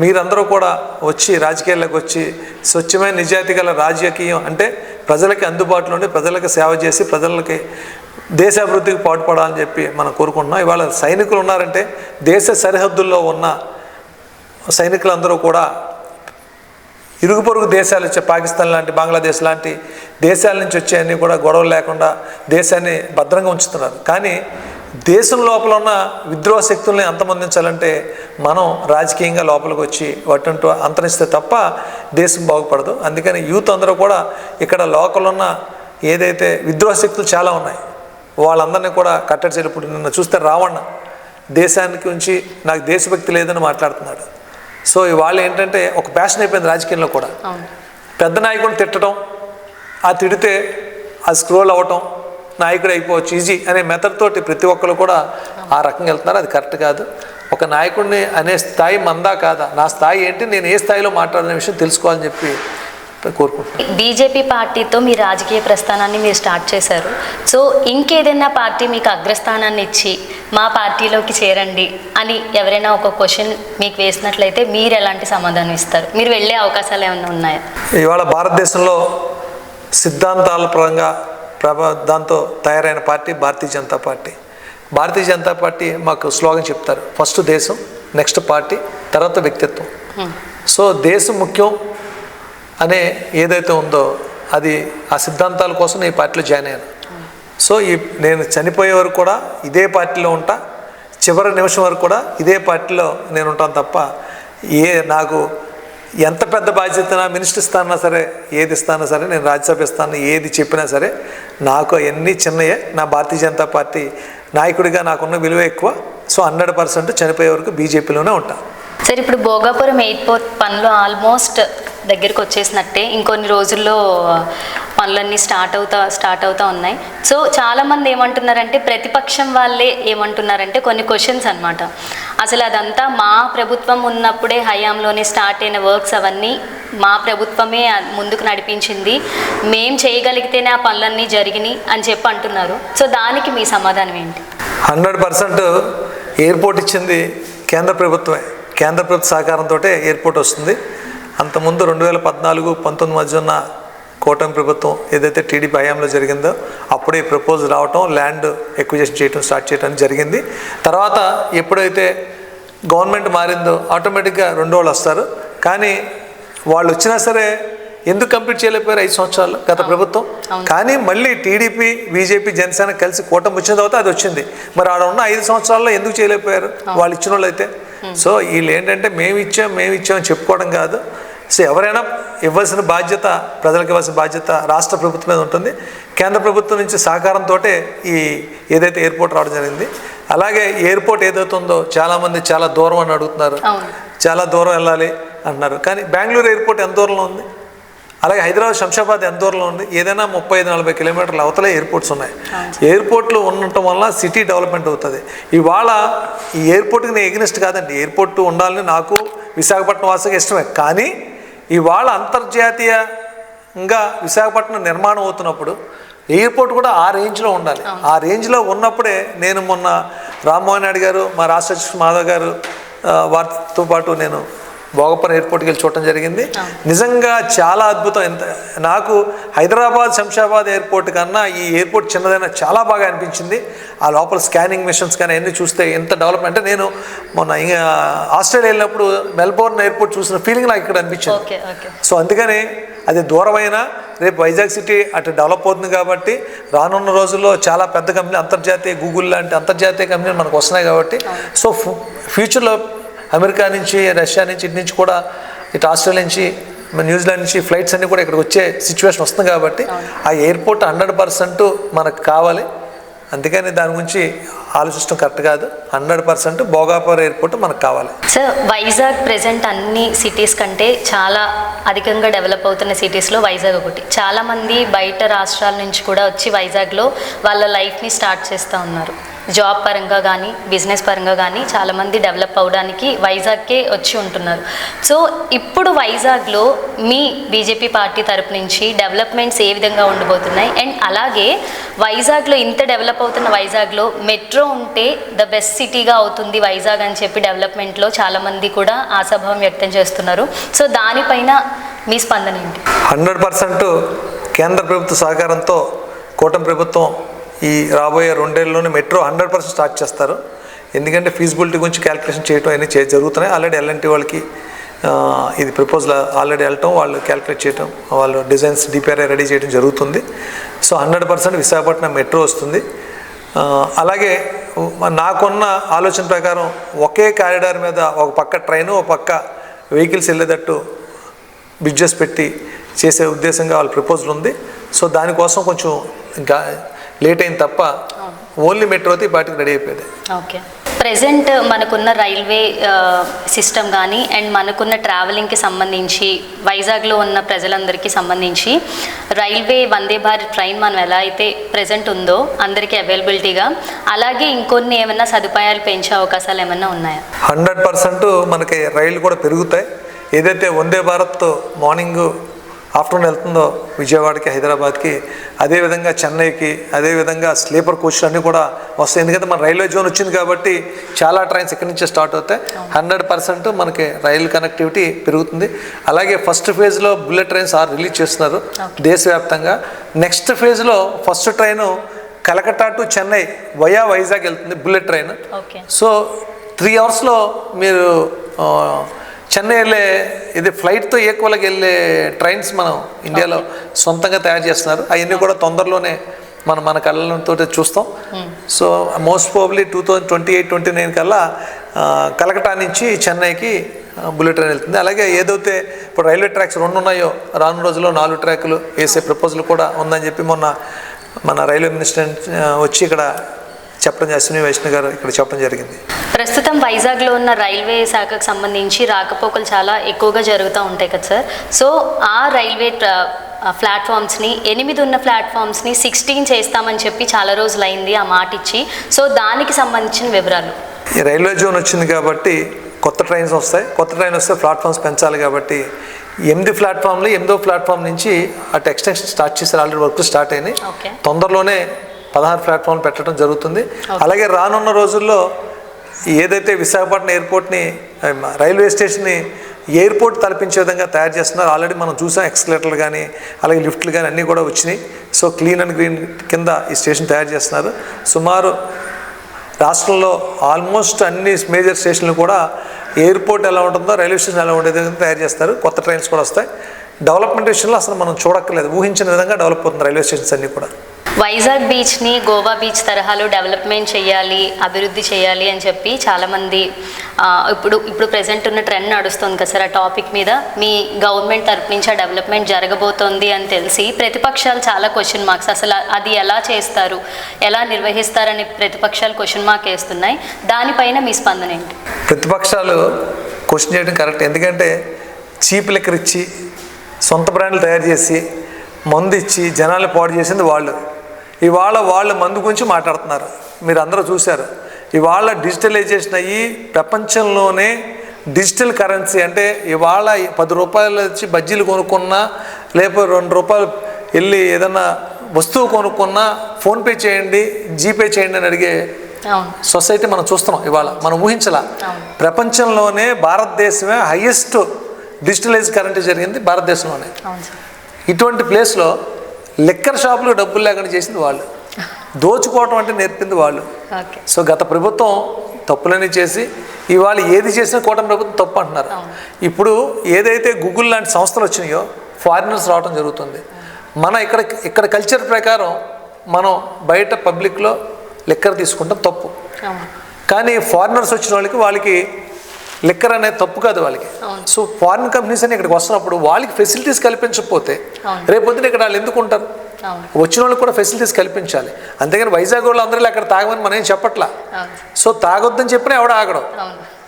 మీరందరూ కూడా వచ్చి రాజకీయాల్లోకి వచ్చి స్వచ్ఛమైన నిజాయితీ గల రాజకీయం అంటే ప్రజలకి అందుబాటులో ఉండి ప్రజలకు సేవ చేసి ప్రజలకి దేశాభివృద్ధికి పాటుపడాలని చెప్పి మనం కోరుకుంటున్నాం. ఇవాళ సైనికులు ఉన్నారంటే దేశ సరిహద్దుల్లో ఉన్న సైనికులందరూ కూడా ఇరుగు పొరుగు దేశాలు వచ్చే పాకిస్తాన్ లాంటి బంగ్లాదేశ్ లాంటి దేశాల నుంచి వచ్చేవన్నీ కూడా గొడవలు లేకుండా దేశాన్ని భద్రంగా ఉంచుతున్నారు. కానీ దేశం లోపల ఉన్న విద్రోహ శక్తుల్ని అంతమొందించాలంటే మనం రాజకీయంగా లోపలికి వచ్చి వాటింటూ అంతరిస్తే తప్ప దేశం బాగుపడదు. అందుకని యూత్ అందరూ కూడా ఇక్కడ లోకల్ ఉన్న ఏదైతే విద్రోహ శక్తులు చాలా ఉన్నాయి వాళ్ళందరినీ కూడా కట్టడి చేయాలి. ఇప్పుడు నిన్న చూస్తే రావణ దేశానికి ఉంచి నాకు దేశభక్తి లేదని మాట్లాడుతున్నాడు. సో ఇవాళ ఏంటంటే ఒక ప్యాషన్ అయిపోయింది రాజకీయంలో కూడా. పెద్ద నాయకుడిని తిట్టడం, ఆ తిడితే అది స్క్రోల్ అవ్వటం, నాయకుడు అయిపోవచ్చు ఈజీ అనే మెథడ్ తోటి ప్రతి ఒక్కరు కూడా ఆ రకంగా వెళ్తున్నారు. అది కరెక్ట్ కాదు. ఒక నాయకుడిని అనే స్థాయి మందా కాదా, నా స్థాయి ఏంటి, నేను ఏ స్థాయిలో మాట్లాడిన విషయం తెలుసుకోవాలని చెప్పి కోరుకుంటున్నాను. బీజేపీ పార్టీతో మీ రాజకీయ ప్రస్థానాన్ని మీరు స్టార్ట్ చేశారు. సో ఇంకేదైనా పార్టీ మీకు అగ్రస్థానాన్ని ఇచ్చి మా పార్టీలోకి చేరండి అని ఎవరైనా ఒక క్వశ్చన్ మీకు వేసినట్లయితే మీరు ఎలాంటి సమాధానం ఇస్తారు? మీరు వెళ్ళే అవకాశాలు ఏమైనా ఉన్నాయా? ఇవాళ భారతదేశంలో సిద్ధాంతాల పరంగా దాంతో తయారైన party Bharatiya Janata party. Bharatiya Janata party మాకు స్లోగన్ చెప్తారు, ఫస్ట్ దేశం, నెక్స్ట్ పార్టీ, తర్వాత వ్యక్తిత్వం. సో దేశం ముఖ్యం అనే ఏదైతే ఉందో అది ఆ సిద్ధాంతాల కోసం నేను ఈ పార్టీలో జాయిన్ అయ్యాను. సో నేను చనిపోయే వరకు కూడా ఇదే పార్టీలో ఉంటా, చివరి నిమిషం వరకు కూడా ఇదే పార్టీలో నేను ఉంటాను తప్ప నాకు ఎంత పెద్ద బాధ్యత మినిస్టర్ ఇస్తానా సరే, ఏది ఇస్తానా సరే, నేను రాజ్యసభ ఇస్తాను, ఏది చెప్పినా సరే నాకు అవన్నీ చిన్నయే. నా భారతీయ జనతా పార్టీ నాయకుడిగా నాకున్న విలువ ఎక్కువ. సో 100% చనిపోయే వరకు బీజేపీలోనే ఉంటాను. సార్, ఇప్పుడు భోగాపురం ఎయిర్పోర్ట్ పనులు ఆల్మోస్ట్ దగ్గరికి వచ్చేసినట్టే, ఇంకొన్ని రోజుల్లో పనులన్నీ స్టార్ట్ అవుతా ఉన్నాయి. సో చాలామంది ఏమంటున్నారంటే, ప్రతిపక్షం వాళ్ళే ఏమంటున్నారంటే కొన్ని క్వశ్చన్స్ అనమాట, అసలు అదంతా మా ప్రభుత్వం ఉన్నప్పుడే హయాంలోనే స్టార్ట్ అయిన వర్క్స్, అవన్నీ మా ప్రభుత్వమే ముందుకు నడిపించింది, మేం చేయగలిగితేనే ఆ పనులన్నీ జరిగినాయి అని చెప్పి అంటున్నారు. సో దానికి మీ సమాధానం ఏంటి? 100% ఎయిర్పోర్ట్ ఇచ్చింది కేంద్ర ప్రభుత్వమే. కేంద్ర ప్రభుత్వ సహకారంతో ఎయిర్పోర్ట్ వస్తుంది. అంతకుముందు 2014-19 మధ్య ఉన్న కూటమి ప్రభుత్వం ఏదైతే టీడీపీ హయాంలో జరిగిందో అప్పుడే ప్రపోజల్ రావటం, ల్యాండ్ ఎక్విజిషన్ చేయడం స్టార్ట్ చేయడం జరిగింది. తర్వాత ఎప్పుడైతే గవర్నమెంట్ మారిందో ఆటోమేటిక్గా 2 వాళ్ళు వస్తారు. కానీ వాళ్ళు వచ్చినా సరే ఎందుకు కంప్లీట్ చేయలేకపోయారు 5 సంవత్సరాలు గత ప్రభుత్వం. కానీ మళ్ళీ టీడీపీ, బీజేపీ, జనసేన కలిసి కూటమి వచ్చిన తర్వాత అది వచ్చింది. మరి ఆడ ఉన్న 5 సంవత్సరాల్లో ఎందుకు చేయలేకపోయారు వాళ్ళు ఇచ్చిన వాళ్ళు అయితే? సో వీళ్ళు ఏంటంటే మేము ఇచ్చామని చెప్పుకోవడం కాదు. సో ఎవరైనా ఇవ్వాల్సిన బాధ్యత, ప్రజలకు ఇవ్వాల్సిన బాధ్యత రాష్ట్ర ప్రభుత్వం మీద ఉంటుంది. కేంద్ర ప్రభుత్వం నుంచి సహకారంతో ఈ ఏదైతే ఎయిర్పోర్ట్ రావడం జరిగింది. అలాగే ఎయిర్పోర్ట్ ఏదైతే ఉందో చాలామంది చాలా దూరం అని అడుగుతున్నారు, చాలా దూరం వెళ్ళాలి అంటున్నారు. కానీ బెంగళూరు ఎయిర్పోర్ట్ ఎంత దూరంలో ఉంది, అలాగే హైదరాబాద్, శంషాబాద్ ఎంత దూరంలో ఉంది? ఏదైనా 35-40 కిలోమీటర్ల అవతలే ఎయిర్పోర్ట్స్ ఉన్నాయి. ఎయిర్పోర్ట్లు ఉండటం వల్ల సిటీ డెవలప్మెంట్ అవుతుంది. ఇవాళ ఈ ఎయిర్పోర్ట్కి నేను ఎగ్నెస్ట్ కాదండి, ఎయిర్పోర్ట్ ఉండాలని నాకు విశాఖపట్నం వాసుగా ఇష్టమే. కానీ ఇవాళ అంతర్జాతీయంగా విశాఖపట్నం నిర్మాణం అవుతున్నప్పుడు ఎయిర్పోర్ట్ కూడా ఆ రేంజ్లో ఉండాలి. ఆ రేంజ్లో ఉన్నప్పుడే నేను మొన్న రామ్మోహన్ నాయుడు గారు, మా రాష్ట్ర అధ్యక్షుడు మాధవ్ గారు వారితో పాటు నేను భోగపురం ఎయిర్పోర్ట్కి వెళ్ళి చూడటం జరిగింది. నిజంగా చాలా అద్భుతం. నాకు హైదరాబాద్ శంషాబాద్ ఎయిర్పోర్ట్ కన్నా ఈ ఎయిర్పోర్ట్ చిన్నదైనా చాలా బాగా అనిపించింది. ఆ లోపల స్కానింగ్ మిషన్స్ కానీ అన్నీ చూస్తే ఎంత డెవలప్మెంట్. నేను మొన్న ఆస్ట్రేలియా వెళ్ళినప్పుడు మెల్బోర్న్ ఎయిర్పోర్ట్ చూసిన ఫీలింగ్ నాకు ఇక్కడ అనిపించింది. సో అందుకని అది దూరమైనా రేపు వైజాగ్ సిటీ అటు డెవలప్ అవుతుంది కాబట్టి రానున్న రోజుల్లో చాలా పెద్ద కంపెనీ, అంతర్జాతీయ గూగుల్ లాంటి అంతర్జాతీయ కంపెనీలు మనకు వస్తున్నాయి కాబట్టి సో ఫ్యూచర్లో అమెరికా నుంచి, రష్యా నుంచి, ఇటు నుంచి కూడా, ఇటు ఆస్ట్రేలియా నుంచి, న్యూజిలాండ్ నుంచి ఫ్లైట్స్ అన్నీ కూడా ఇక్కడికి వచ్చే సిచ్యువేషన్ వస్తుంది కాబట్టి ఆ ఎయిర్పోర్ట్ 100% మనకు కావాలి. అందుకని దాని గురించి ఆలోచించడం కరెక్ట్ కాదు. 100% భోగాపురం ఎయిర్పోర్ట్ మనకు కావాలి. సార్, వైజాగ్ ప్రెజెంట్ అన్ని సిటీస్ కంటే చాలా అధికంగా డెవలప్ అవుతున్న సిటీస్లో వైజాగ్ ఒకటి. చాలామంది బయట రాష్ట్రాల నుంచి కూడా వచ్చి వైజాగ్లో వాళ్ళ లైఫ్ని స్టార్ట్ చేస్తూ ఉన్నారు. జాబ్ పరంగా కానీ, బిజినెస్ పరంగా కానీ చాలామంది డెవలప్ అవడానికి వైజాగ్కే వచ్చి ఉంటున్నారు. సో ఇప్పుడు వైజాగ్లో మీ బీజేపీ పార్టీ తరపు నుంచి డెవలప్మెంట్స్ ఏ విధంగా ఉండబోతున్నాయి? అండ్ అలాగే వైజాగ్లో ఇంత డెవలప్ అవుతున్న వైజాగ్లో మెట్రో ఉంటే ద బెస్ట్ సిటీగా అవుతుంది వైజాగ్ అని చెప్పి డెవలప్మెంట్లో చాలామంది కూడా ఆశాభావం వ్యక్తం చేస్తున్నారు. సో దానిపైన మీ స్పందన ఏంటి? 100% కేంద్ర ప్రభుత్వ సహకారంతో కూటమి ప్రభుత్వం ఈ రాబోయే 2 ఏళ్ళలోనే మెట్రో 100% స్టార్ట్ చేస్తారు. ఎందుకంటే ఫీజిబిలిటీ గురించి క్యాలిక్యులేషన్ చేయడం అన్నీ జరుగుతున్నాయి. ఆల్రెడీ ఎల్ఎన్టీ వాళ్ళకి ఇది ప్రపోజల్ ఆల్రెడీ వెళ్ళటం, వాళ్ళు క్యాలిక్యులేట్ చేయడం, వాళ్ళు డిజైన్స్ డిపిఆర్ఐ రెడీ చేయడం జరుగుతుంది. సో 100% విశాఖపట్నం మెట్రో వస్తుంది. అలాగే నాకున్న ఆలోచన ప్రకారం ఒకే కారిడార్ మీద ఒక పక్క ట్రైను, ఒక పక్క వెహికల్స్ వెళ్ళేటట్టు బ్రిడ్జెస్ పెట్టి చేసే ఉద్దేశంగా వాళ్ళ ప్రపోజల్ ఉంది. సో దానికోసం కొంచెం ఇంకా లేట్ అయింది తప్ప ఓన్లీ మెట్రో అయితే వాటికి రెడీ అయిపోయింది. ఓకే, ప్రెజెంట్ మనకున్న రైల్వే సిస్టమ్ కానీ అండ్ మనకున్న ట్రావెలింగ్కి సంబంధించి వైజాగ్లో ఉన్న ప్రజలందరికీ సంబంధించి రైల్వే వందే భారత్ ట్రైన్ మనం ఎలా అయితే ప్రెజెంట్ ఉందో అందరికీ అవైలబిలిటీగా, అలాగే ఇంకొన్ని ఏమైనా సదుపాయాలు పెంచే అవకాశాలు ఏమైనా ఉన్నాయా? 100% మనకి రైళ్లు కూడా పెరుగుతాయి. ఏదైతే వందే భారత్ మార్నింగ్ ఆఫ్టర్నూన్ వెళ్తుందో విజయవాడకి, హైదరాబాద్కి, అదేవిధంగా చెన్నైకి, అదేవిధంగా స్లీపర్ కోచ్లు అన్నీ కూడా వస్తాయి. ఎందుకంటే మన రైల్వే జోన్ వచ్చింది కాబట్టి చాలా ట్రైన్స్ ఇక్కడి నుంచే స్టార్ట్ అవుతాయి. 100% మనకి రైలు కనెక్టివిటీ పెరుగుతుంది. అలాగే ఫస్ట్ ఫేజ్లో బుల్లెట్ ట్రైన్స్ రిలీజ్ చేస్తున్నారు దేశవ్యాప్తంగా. నెక్స్ట్ ఫేజ్లో first train Calcutta to Chennai via Vizag వెళ్తుంది బుల్లెట్ ట్రైన్. సో 3 అవర్స్లో మీరు చెన్నై వెళ్ళే ఇది ఫ్లైట్తో ఈక్వల్గా వెళ్ళే ట్రైన్స్ మనం ఇండియాలో సొంతంగా తయారు చేస్తున్నారు. అవన్నీ కూడా తొందరలోనే మన కళ్ళతో చూస్తాం. సో మోస్ట్ ప్రాబబ్లీ 2028-29 కల్లా కలకట్టా నుంచి చెన్నైకి బుల్లెట్ ట్రైన్ వెళ్తుంది. అలాగే ఏదైతే ఇప్పుడు రైల్వే ట్రాక్స్ 2 ఉన్నాయో రాను రోజుల్లో 4 ట్రాకులు వేసే ప్రపోజల్ కూడా ఉందని చెప్పి మన రైల్వే మినిస్టర్ వచ్చి ఇక్కడ చెప్పడం, అశ్విని వైష్ణవ్ గారు ఇక్కడ చెప్పడం జరిగింది. ప్రస్తుతం వైజాగ్లో ఉన్న రైల్వే శాఖకు సంబంధించి రాకపోకలు చాలా ఎక్కువగా జరుగుతూ ఉంటాయి కదా సార్. సో ఆ రైల్వే ప్లాట్ఫామ్స్ని 8 ఉన్న ప్లాట్ఫామ్స్ని 16 చేస్తామని చెప్పి చాలా రోజులు అయింది ఆ మాట ఇచ్చి. సో దానికి సంబంధించిన వివరాలు. ఈ రైల్వే జోన్ వచ్చింది కాబట్టి కొత్త ట్రైన్స్ వస్తాయి. కొత్త ట్రైన్ వస్తే ప్లాట్ఫామ్స్ పెంచాలి కాబట్టి 8 ప్లాట్ఫామ్లు 8వ ప్లాట్ఫామ్ నుంచి అటు ఎక్స్టెన్షన్ స్టార్ట్ చేశారు. ఆల్రెడీ వర్క్ స్టార్ట్ అయినాయి. తొందరలోనే 16 ప్లాట్ఫామ్లు పెట్టడం జరుగుతుంది. అలాగే రానున్న రోజుల్లో ఏదైతే విశాఖపట్నం ఎయిర్పోర్ట్ని, రైల్వే స్టేషన్ని ఎయిర్పోర్ట్ తలపించే విధంగా తయారు చేస్తున్నారు. ఆల్రెడీ మనం చూసాం ఎక్స్కలేటర్లు కానీ అలాగే లిఫ్ట్లు కానీ అన్నీ కూడా వచ్చినాయి. సో క్లీన్ అండ్ గ్రీన్ కింద ఈ స్టేషన్ తయారు చేస్తున్నారు. సుమారు రాష్ట్రంలో ఆల్మోస్ట్ అన్ని మేజర్ స్టేషన్లు కూడా ఎయిర్పోర్ట్ ఎలా ఉంటుందో రైల్వే స్టేషన్ ఎలా ఉండే విధంగా తయారు చేస్తారు. కొత్త ట్రైన్స్ కూడా వస్తాయి. డెవలప్మెంట్ విషయంలో అసలు మనం చూడక్కర్లేదు, ఊహించిన విధంగా డెవలప్ అవుతుంది రైల్వే స్టేషన్స్ అన్నీ కూడా. వైజాగ్ బీచ్ని గోవా బీచ్ తరహాలో డెవలప్మెంట్ చేయాలి, అభివృద్ధి చేయాలి అని చెప్పి చాలామంది ఇప్పుడు ప్రెజెంట్ ఉన్న ట్రెండ్ నడుస్తుంది కదా సార్. ఆ టాపిక్ మీద మీ గవర్నమెంట్ తరపు నుంచి ఆ డెవలప్మెంట్ జరగబోతోంది అని తెలిసి ప్రతిపక్షాలు చాలా క్వశ్చన్ మార్క్స్, అసలు అది ఎలా చేస్తారు, ఎలా నిర్వహిస్తారని ప్రతిపక్షాలు క్వశ్చన్ మార్క్ వేస్తున్నాయి. దానిపైన మీ స్పందన ఏంటి? ప్రతిపక్షాలు క్వశ్చన్ చేయడం కరెక్ట్. ఎందుకంటే చీప్ లిక్కర్ ఇచ్చి సొంత బ్రాండ్లు తయారు చేసి మందు ఇచ్చి జనాలు పాడు చేసింది వాళ్ళు. ఇవాళ వాళ్ళ మందు గురించి మాట్లాడుతున్నారు. మీరు అందరూ చూశారు. ఇవాళ డిజిటలైజేషన్ అయ్యి ప్రపంచంలోనే డిజిటల్ కరెన్సీ అంటే ఇవాళ 10 రూపాయలు వచ్చి బజ్జీలు కొనుక్కున్నా, లేకపోతే 2 రూపాయలు వెళ్ళి ఏదన్నా వస్తువు కొనుక్కున్నా ఫోన్పే చేయండి, జీపే చేయండి అని అడిగే సొసైటీ మనం చూస్తున్నాం ఇవాళ. మనం ఊహించలా. ప్రపంచంలోనే భారతదేశమే హైయెస్ట్ డిజిటలైజ్ కరెంట్ జరిగింది భారతదేశంలోనే. ఇటువంటి ప్లేస్లో లిక్కర్ షాపులు డబ్బులు లేకుండా చేసింది వాళ్ళు, దోచుకోవటం అంటే నేర్పింది వాళ్ళు. సో గత ప్రభుత్వం తప్పులన్నీ చేసి ఇవాళ ఏది చేసినా కూటమి ప్రభుత్వం తప్పు అంటున్నారు. ఇప్పుడు ఏదైతే గూగుల్ లాంటి సంస్థలు వచ్చినాయో ఫారినర్స్ రావడం జరుగుతుంది. మన ఇక్కడ కల్చర్ ప్రకారం మనం బయట పబ్లిక్లో లిక్కర్ తీసుకుంటాం తప్పు, కానీ ఫారినర్స్ వచ్చిన వాళ్ళకి లిక్కర్ అనేది తప్పు కాదు వాళ్ళకి. సో ఫారిన్ కంపెనీస్ అని ఇక్కడికి వస్తున్నప్పుడు వాళ్ళకి ఫెసిలిటీస్ కల్పించకపోతే రేపొద్దున ఇక్కడ వాళ్ళు ఎందుకు ఉంటారు? వచ్చిన వాళ్ళకి కూడా ఫెసిలిటీస్ కల్పించాలి. అంతేగాని వైజాగ్ వాళ్ళు అందరూ అక్కడ తాగమని మనం ఏం చెప్పట్లా. సో తాగొద్దని చెప్పినా ఎవడ ఆగడం.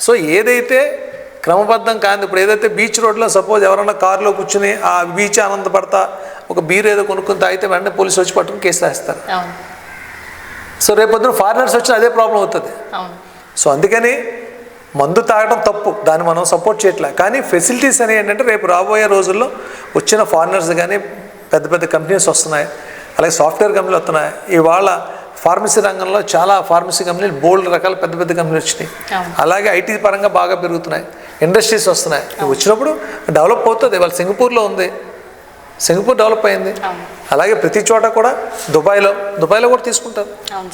సో ఏదైతే క్రమబద్ధం కాదు, ఇప్పుడు ఏదైతే బీచ్ రోడ్లో సపోజ్ ఎవరైనా కారులో కూర్చుని ఆ బీచ్ ఆనందపడతా ఒక బీర్ ఏదో కొనుక్కుని తాగితే వెంటనే పోలీసులు వచ్చి పట్టుకుని కేసు రాస్తారు. సో రేపొద్దున ఫారినర్స్ వచ్చిన అదే ప్రాబ్లం అవుతుంది. సో అందుకని మందు తాగడం తప్పు, దాన్ని మనం సపోర్ట్ చేయట్లే. కానీ ఫెసిలిటీస్ అనేవి ఏంటంటే రేపు రాబోయే రోజుల్లో వచ్చిన ఫారినర్స్ కానీ పెద్ద పెద్ద కంపెనీస్ వస్తున్నాయి, అలాగే సాఫ్ట్వేర్ కంపెనీలు వస్తున్నాయి. ఇవాళ ఫార్మసీ రంగంలో చాలా ఫార్మసీ కంపెనీలు బోల్డ్ రకాల పెద్ద పెద్ద కంపెనీలు వచ్చినాయి. అలాగే ఐటీ పరంగా బాగా పెరుగుతున్నాయి, ఇండస్ట్రీస్ వస్తున్నాయి. వచ్చినప్పుడు డెవలప్ అవుతుంది. ఇవాళ సింగపూర్లో ఉంది, సింగపూర్ డెవలప్ అయింది. అలాగే ప్రతి చోట కూడా దుబాయ్లో కూడా తీసుకుంటారు.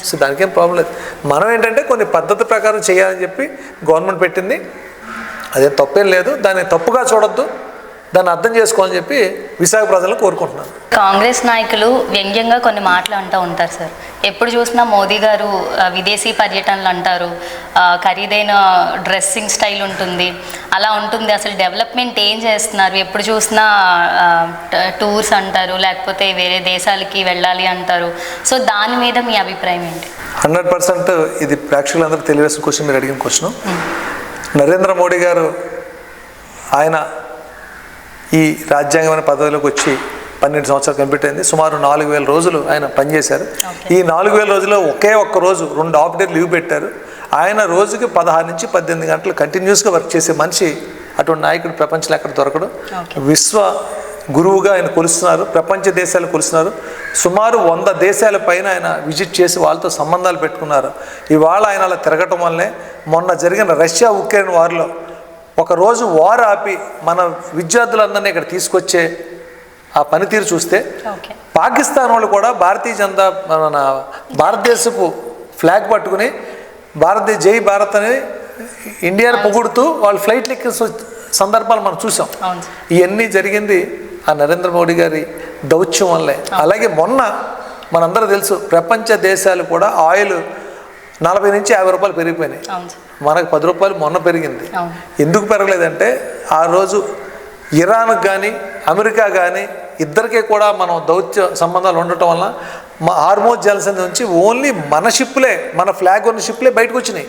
సో దానికేం ప్రాబ్లం లేదు. మనం ఏంటంటే కొన్ని పద్ధతి ప్రకారం చేయాలని చెప్పి గవర్నమెంట్ పెట్టింది, అదేం తప్పేం లేదు. దాన్ని తప్పుగా చూడొద్దు, దాన్ని అర్థం చేసుకోవాలని చెప్పి విశాఖ ప్రజలను కోరుకుంటున్నాను. కాంగ్రెస్ నాయకులు వ్యంగ్యంగా కొన్ని మాటలు అంటూ ఉంటారు సార్. ఎప్పుడు చూసినా మోదీ గారు విదేశీ పర్యటనలు అంటారు, ఖరీదైన డ్రెస్సింగ్ స్టైల్ ఉంటుంది, అలా ఉంటుంది. అసలు డెవలప్మెంట్ ఏం చేస్తున్నారు? ఎప్పుడు చూసినా టూర్స్ అంటారు, లేకపోతే వేరే దేశాలకి వెళ్ళాలి అంటారు. సో దాని మీద మీ అభిప్రాయం ఏంటి? 100% ఇది ప్రేక్షకులందరూ తెలియవలసిన క్వశ్చన్, మీరు అడిగిన క్వశ్చన్. నరేంద్ర మోడీ గారు ఆయన ఈ రాజ్యాంగమైన పదవిలోకి వచ్చి 12 సంవత్సరాలు కంప్లీట్ అయింది. సుమారు 4000 రోజులు ఆయన పనిచేశారు. ఈ 4000 రోజుల్లో ఒకే ఒక్క రోజు 2 హాఫ్ డే లీవ్ పెట్టారు. ఆయన రోజుకి 16 నుంచి 18 గంటలు కంటిన్యూస్గా వర్క్ చేసే మనిషి, అటువంటి నాయకుడు ప్రపంచంలో ఎక్కడ దొరకడు. విశ్వ గురువుగా ఆయన కొలుస్తున్నారు, ప్రపంచ దేశాలు కొలుస్తున్నారు. సుమారు 100 దేశాల పైన ఆయన విజిట్ చేసి వాళ్ళతో సంబంధాలు పెట్టుకున్నారు. ఇవాళ ఆయన అలా తిరగటం వల్లనే మొన్న జరిగిన రష్యా ఉక్రెయిన్ వార్లో ఒకరోజు వార్ ఆపి మన విద్యార్థులందరినీ ఇక్కడ తీసుకొచ్చే ఆ పనితీరు చూస్తే, పాకిస్తాన్ వాళ్ళు కూడా మన భారతదేశపు ఫ్లాగ్ పట్టుకుని జై భారత్ అని ఇండియాని పొగుడుతూ వాళ్ళు ఫ్లైట్లు ఎక్కిన సందర్భాలు మనం చూసాం. ఇవన్నీ జరిగింది ఆ నరేంద్ర మోడీ గారి దౌత్యం వల్లే. అలాగే మొన్న మనందరూ తెలుసు, ప్రపంచ దేశాలు కూడా ఆయిల్ 40 నుంచి 50 రూపాయలు పెరిగిపోయినాయి. మనకు 10 రూపాయలు మొన్న పెరిగింది. ఎందుకు పెరగలేదంటే ఆ రోజు ఇరాన్కి కానీ అమెరికా కానీ ఇద్దరికీ కూడా మనం దౌత్య సంబంధాలు ఉండటం వల్ల మా హార్మోజ్ జలసంధి నుంచి ఓన్లీ మన షిప్లే, మన ఫ్లాగ్ ఉన్న షిప్లే బయటకు వచ్చినాయి.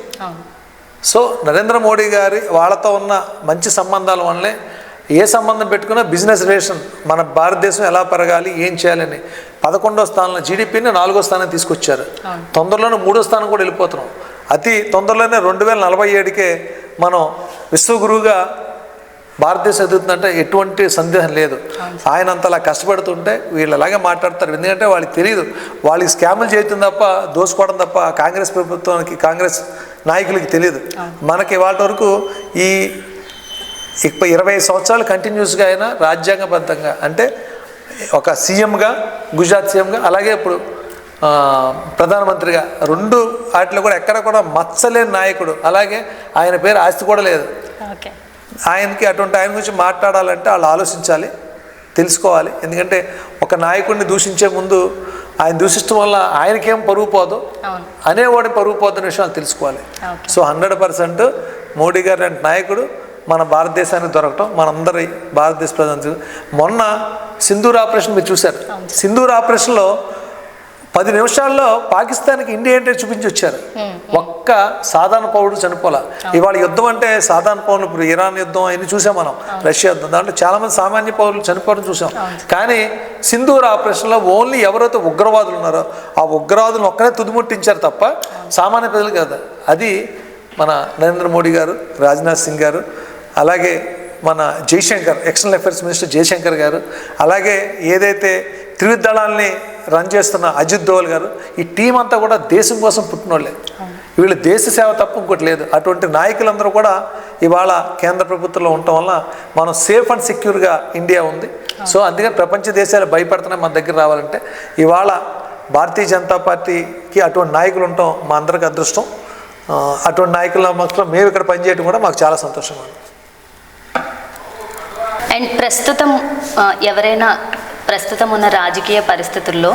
సో నరేంద్ర మోడీ గారి వాళ్ళతో ఉన్న మంచి సంబంధాల వల్లే ఏ సంబంధం పెట్టుకున్నా బిజినెస్ రిలేషన్ మన భారతదేశం ఎలా పెరగాలి, ఏం చేయాలని 11వ స్థానంలో జీడిపిని 4వ స్థానం తీసుకొచ్చారు. తొందరలోనే 3వ స్థానం కూడా వెళ్ళిపోతున్నాం. అతి తొందరలోనే 2047కే మనం విశ్వగురువుగా భారతదేశం ఎదుగుతుందంటే ఎటువంటి సందేహం లేదు. ఆయన అంతలా కష్టపడుతుంటే వీళ్ళు అలాగే మాట్లాడతారు. ఎందుకంటే వాళ్ళకి తెలియదు, వాళ్ళకి స్కాములు చేయటం తప్ప, దోసుకోవడం తప్ప కాంగ్రెస్ ప్రభుత్వానికి, కాంగ్రెస్ నాయకులకి తెలియదు. మనకి వాళ్ళ వరకు ఈ 20 సంవత్సరాలు కంటిన్యూస్గా అయినా రాజ్యాంగబద్ధంగా, అంటే ఒక సీఎంగా, గుజరాత్ సీఎంగా, అలాగే ఇప్పుడు ప్రధానమంత్రిగా 2 వాటిలో కూడా ఎక్కడ కూడా మచ్చలేని నాయకుడు. అలాగే ఆయన పేరు ఆస్తి కూడా లేదు. ఆయనకి అటువంటి ఆయన గురించి మాట్లాడాలంటే వాళ్ళు ఆలోచించాలి, తెలుసుకోవాలి. ఎందుకంటే ఒక నాయకుడిని దూషించే ముందు ఆయన దూషించడం వల్ల ఆయనకేం పరుగు పోదు, అనేవాడి పరుగు పోతున్న విషయాలు తెలుసుకోవాలి. సో 100% మోడీ గారు లాంటి నాయకుడు మన భారతదేశానికి దొరకటం మనందరి భారతదేశ ప్రజలు. మొన్న సింధూర్ ఆపరేషన్ మీరు చూశారు. సింధూర్ ఆపరేషన్లో 10 నిమిషాల్లో పాకిస్తాన్కి ఇండియా ఏంటో చూపించి వచ్చారు. ఒక్క సాధారణ పౌరుడు చనిపోలే. ఇవాళ యుద్ధం అంటే సాధారణ పౌరులు, ఇప్పుడు ఇరాన్ యుద్ధం అవన్నీ చూసాం మనం, రష్యా యుద్ధం, దాంట్లో చాలామంది సామాన్య పౌరులు చనిపోవడం చూసాం. కానీ సింధూర్ ఆపరేషన్లో ఓన్లీ ఎవరైతే ఉగ్రవాదులు ఉన్నారో ఆ ఉగ్రవాదులను ఒక్కనే తుదిముట్టించారు తప్ప సామాన్య ప్రజలు కదా. అది మన నరేంద్ర మోడీ గారు, రాజ్నాథ్ సింగ్ గారు, అలాగే మన Jaishankar, external affairs minister Jaishankar గారు, అలాగే ఏదైతే త్రివిధ దళాలని రన్ చేస్తున్న అజిత్ దోవల్ గారు, ఈ టీం అంతా కూడా దేశం కోసం పుట్టినోళ్ళే. వీళ్ళు దేశ సేవ తప్ప ఇంకోటి లేదు. అటువంటి నాయకులందరూ కూడా ఇవాళ కేంద్ర ప్రభుత్వంలో ఉండటం వల్ల మనం సేఫ్ అండ్ సెక్యూర్గా ఇండియా ఉంది. సో అందుకని ప్రపంచ దేశాలు భయపడుతున్నాయి మన దగ్గర రావాలంటే. ఇవాళ భారతీయ జనతా పార్టీకి అటువంటి నాయకులు ఉండటం మా అందరికి అదృష్టం. అటువంటి నాయకుల మాత్రం మేము ఇక్కడ పనిచేయడం కూడా మాకు చాలా సంతోషంగా ఉంది. అండ్ ప్రస్తుతం ఉన్న రాజకీయ పరిస్థితుల్లో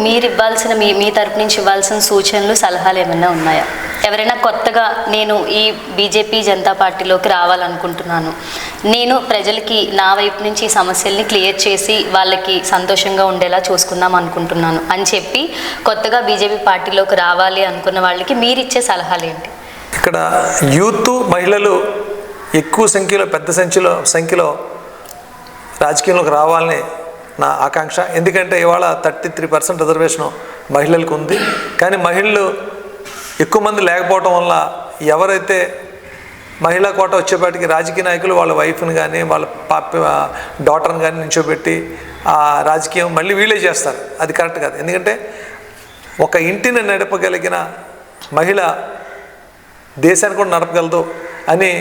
మీరు ఇవ్వాల్సిన మీ తరపు నుంచి ఇవ్వాల్సిన సూచనలు, సలహాలు ఏమైనా ఉన్నాయా? ఎవరైనా కొత్తగా నేను ఈ బీజేపీ జనతా పార్టీలోకి రావాలనుకుంటున్నాను, నేను ప్రజలకి నా వైపు నుంచి ఈ సమస్యల్ని క్లియర్ చేసి వాళ్ళకి సంతోషంగా ఉండేలా చూసుకుందాం అనుకుంటున్నాను అని చెప్పి కొత్తగా బీజేపీ పార్టీలోకి రావాలి అనుకున్న వాళ్ళకి మీరు ఇచ్చే సలహాలు ఏంటి? ఇక్కడ యూత్, మహిళలు ఎక్కువ సంఖ్యలో, పెద్ద సంఖ్యలో రాజకీయంలోకి రావాలని నా ఆకాంక్ష. ఎందుకంటే ఇవాళ 33% రిజర్వేషన్ మహిళలకు ఉంది. కానీ మహిళలు ఎక్కువ మంది లేకపోవడం వల్ల ఎవరైతే మహిళా కోట వచ్చేపాటికి రాజకీయ నాయకులు వాళ్ళ వైఫ్ని కానీ వాళ్ళ డాటర్ని కానీ నించోబెట్టి ఆ రాజకీయం మళ్ళీ వీళ్ళే చేస్తారు. అది కరెక్ట్ కాదు. ఎందుకంటే ఒక ఇంటిని నడపగలిగిన మహిళ దేశాన్ని కూడా నడపగలదు అని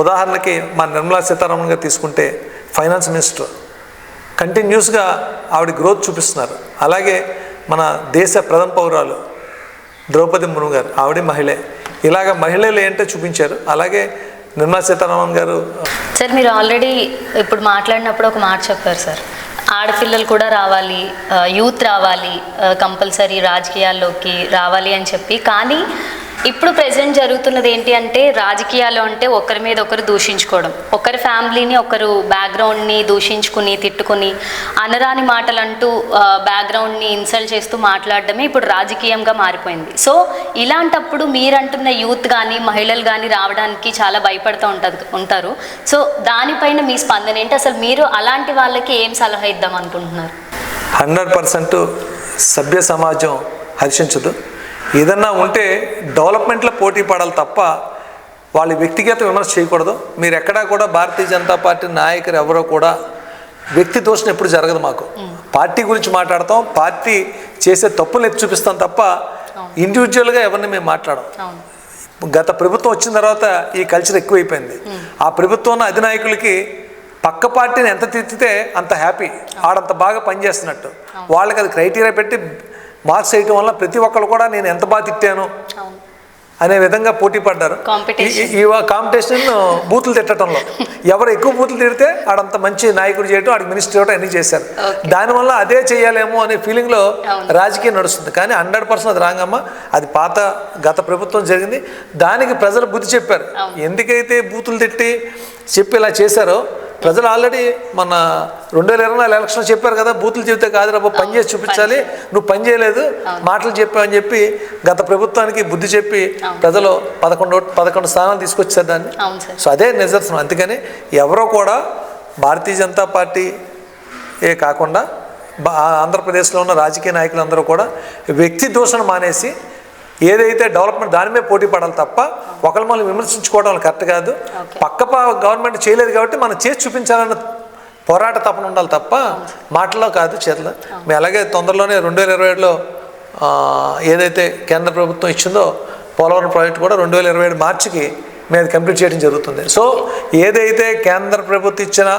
ఉదాహరణకి మా నిర్మలా సీతారామన్ గారు తీసుకుంటే, ఫైనాన్స్ మినిస్టర్, కంటిన్యూస్గా ఆవిడ గ్రోత్ చూపిస్తున్నారు. అలాగే మన దేశ ప్రథమ పౌరాలు ద్రౌపది ముర్ము గారు, ఆవిడ మహిళే. ఇలాగ మహిళలు ఏంటో చూపించారు. అలాగే నిర్మలా సీతారామన్ గారు. సార్, మీరు ఆల్రెడీ ఇప్పుడు మాట్లాడినప్పుడు ఒక మాట చెప్పారు సార్, ఆడపిల్లలు కూడా రావాలి, యూత్ రావాలి, కంపల్సరీ రాజకీయాల్లోకి రావాలి అని చెప్పి. కానీ ఇప్పుడు ప్రెజెంట్ జరుగుతున్నది ఏంటి అంటే, రాజకీయాలు అంటే ఒకరి మీద ఒకరు దూషించుకోవడం, ఒకరి ఫ్యామిలీని, ఒకరు బ్యాక్గ్రౌండ్ని దూషించుకుని, తిట్టుకుని, అనరాని మాటలు అంటూ బ్యాక్గ్రౌండ్ని ఇన్సల్ట్ చేస్తూ మాట్లాడడమే ఇప్పుడు రాజకీయంగా మారిపోయింది. సో ఇలాంటప్పుడు మీరంటున్న యూత్ కానీ మహిళలు కానీ రావడానికి చాలా భయపడుతూ ఉంటారు. సో దానిపైన మీ స్పందన ఏంటి? అసలు మీరు అలాంటి వాళ్ళకి ఏం సలహా ఇద్దాం అనుకుంటున్నారు? 100% సభ్య సమాజం హర్షించదు. ఏదన్నా ఉంటే డెవలప్మెంట్లో పోటీ పడాలి తప్ప వాళ్ళ వ్యక్తిగత విమర్శ చేయకూడదు. మీరు ఎక్కడా కూడా భారతీయ జనతా పార్టీ నాయకులు ఎవరో కూడా వ్యక్తి దోషం ఎప్పుడు జరగదు. మాకు పార్టీ గురించి మాట్లాడతాం, పార్టీ చేసే తప్పులు ఎత్తి చూపిస్తాం తప్ప ఇండివిజువల్గా ఎవరిని మేము మాట్లాడం. గత ప్రభుత్వం వచ్చిన తర్వాత ఈ కల్చర్ ఎక్కువైపోయింది. ఆ ప్రభుత్వంలో అధినాయకులకి పక్క పార్టీని ఎంత తిట్టితే అంత హ్యాపీ, ఆడంత బాగా పనిచేస్తున్నట్టు. వాళ్ళకి అది క్రైటీరియా పెట్టి మార్క్స్ వేయటం వల్ల ప్రతి ఒక్కరు కూడా నేను ఎంత బాగా తిట్టాను అనే విధంగా పోటీ పడ్డారు. ఈ కాంపిటీషన్ బూతులు తిట్టడంలో ఎవరు ఎక్కువ బూతులు తిడితే ఆడంత మంచి నాయకుడు చేయటం, ఆడికి మినిస్టర్ చేయటం అన్నీ చేశారు. దానివల్ల అదే చేయాలేమో అనే ఫీలింగ్లో రాజకీయం నడుస్తుంది. కానీ 100% అది రాంగమ్మ. అది గత ప్రభుత్వం జరిగింది. దానికి ప్రజలు బుద్ధి చెప్పారు. ఎందుకైతే బూతులు తిట్టి చెప్పి ఇలా చేశారో ప్రజలు ఆల్రెడీ మన 2024 ఎలక్షన్ చెప్పారు కదా, బూతులు చెబితే కాదు రా పని చేసి చూపించాలి, నువ్వు పని చేయలేదు, మాటలు చెప్పావని చెప్పి గత ప్రభుత్వానికి బుద్ధి చెప్పి ప్రజలు 11 స్థానాలు తీసుకొచ్చారు దాన్ని. సో అదే నిదర్శనం. అందుకని ఎవరో కూడా భారతీయ జనతా పార్టీ కాకుండా ఆంధ్రప్రదేశ్లో ఉన్న రాజకీయ నాయకులందరూ కూడా వ్యక్తి దూషణ మానేసి ఏదైతే డెవలప్మెంట్ దాని మీద పోటీ పడాలి తప్ప ఒకరి మనం విమర్శించుకోవడం కరెక్ట్ కాదు. పక్క గవర్నమెంట్ చేయలేదు కాబట్టి మనం చేసి చూపించాలన్న పోరాట తపన ఉండాలి తప్ప మాటల్లో కాదు, చేతిలో. మేము అలాగే తొందరలోనే 2027లో ఏదైతే కేంద్ర ప్రభుత్వం ఇచ్చిందో పోలవరం ప్రాజెక్టు కూడా 2027 మార్చికి మేము కంప్లీట్ చేయడం జరుగుతుంది. సో ఏదైతే కేంద్ర ప్రభుత్వం ఇచ్చిన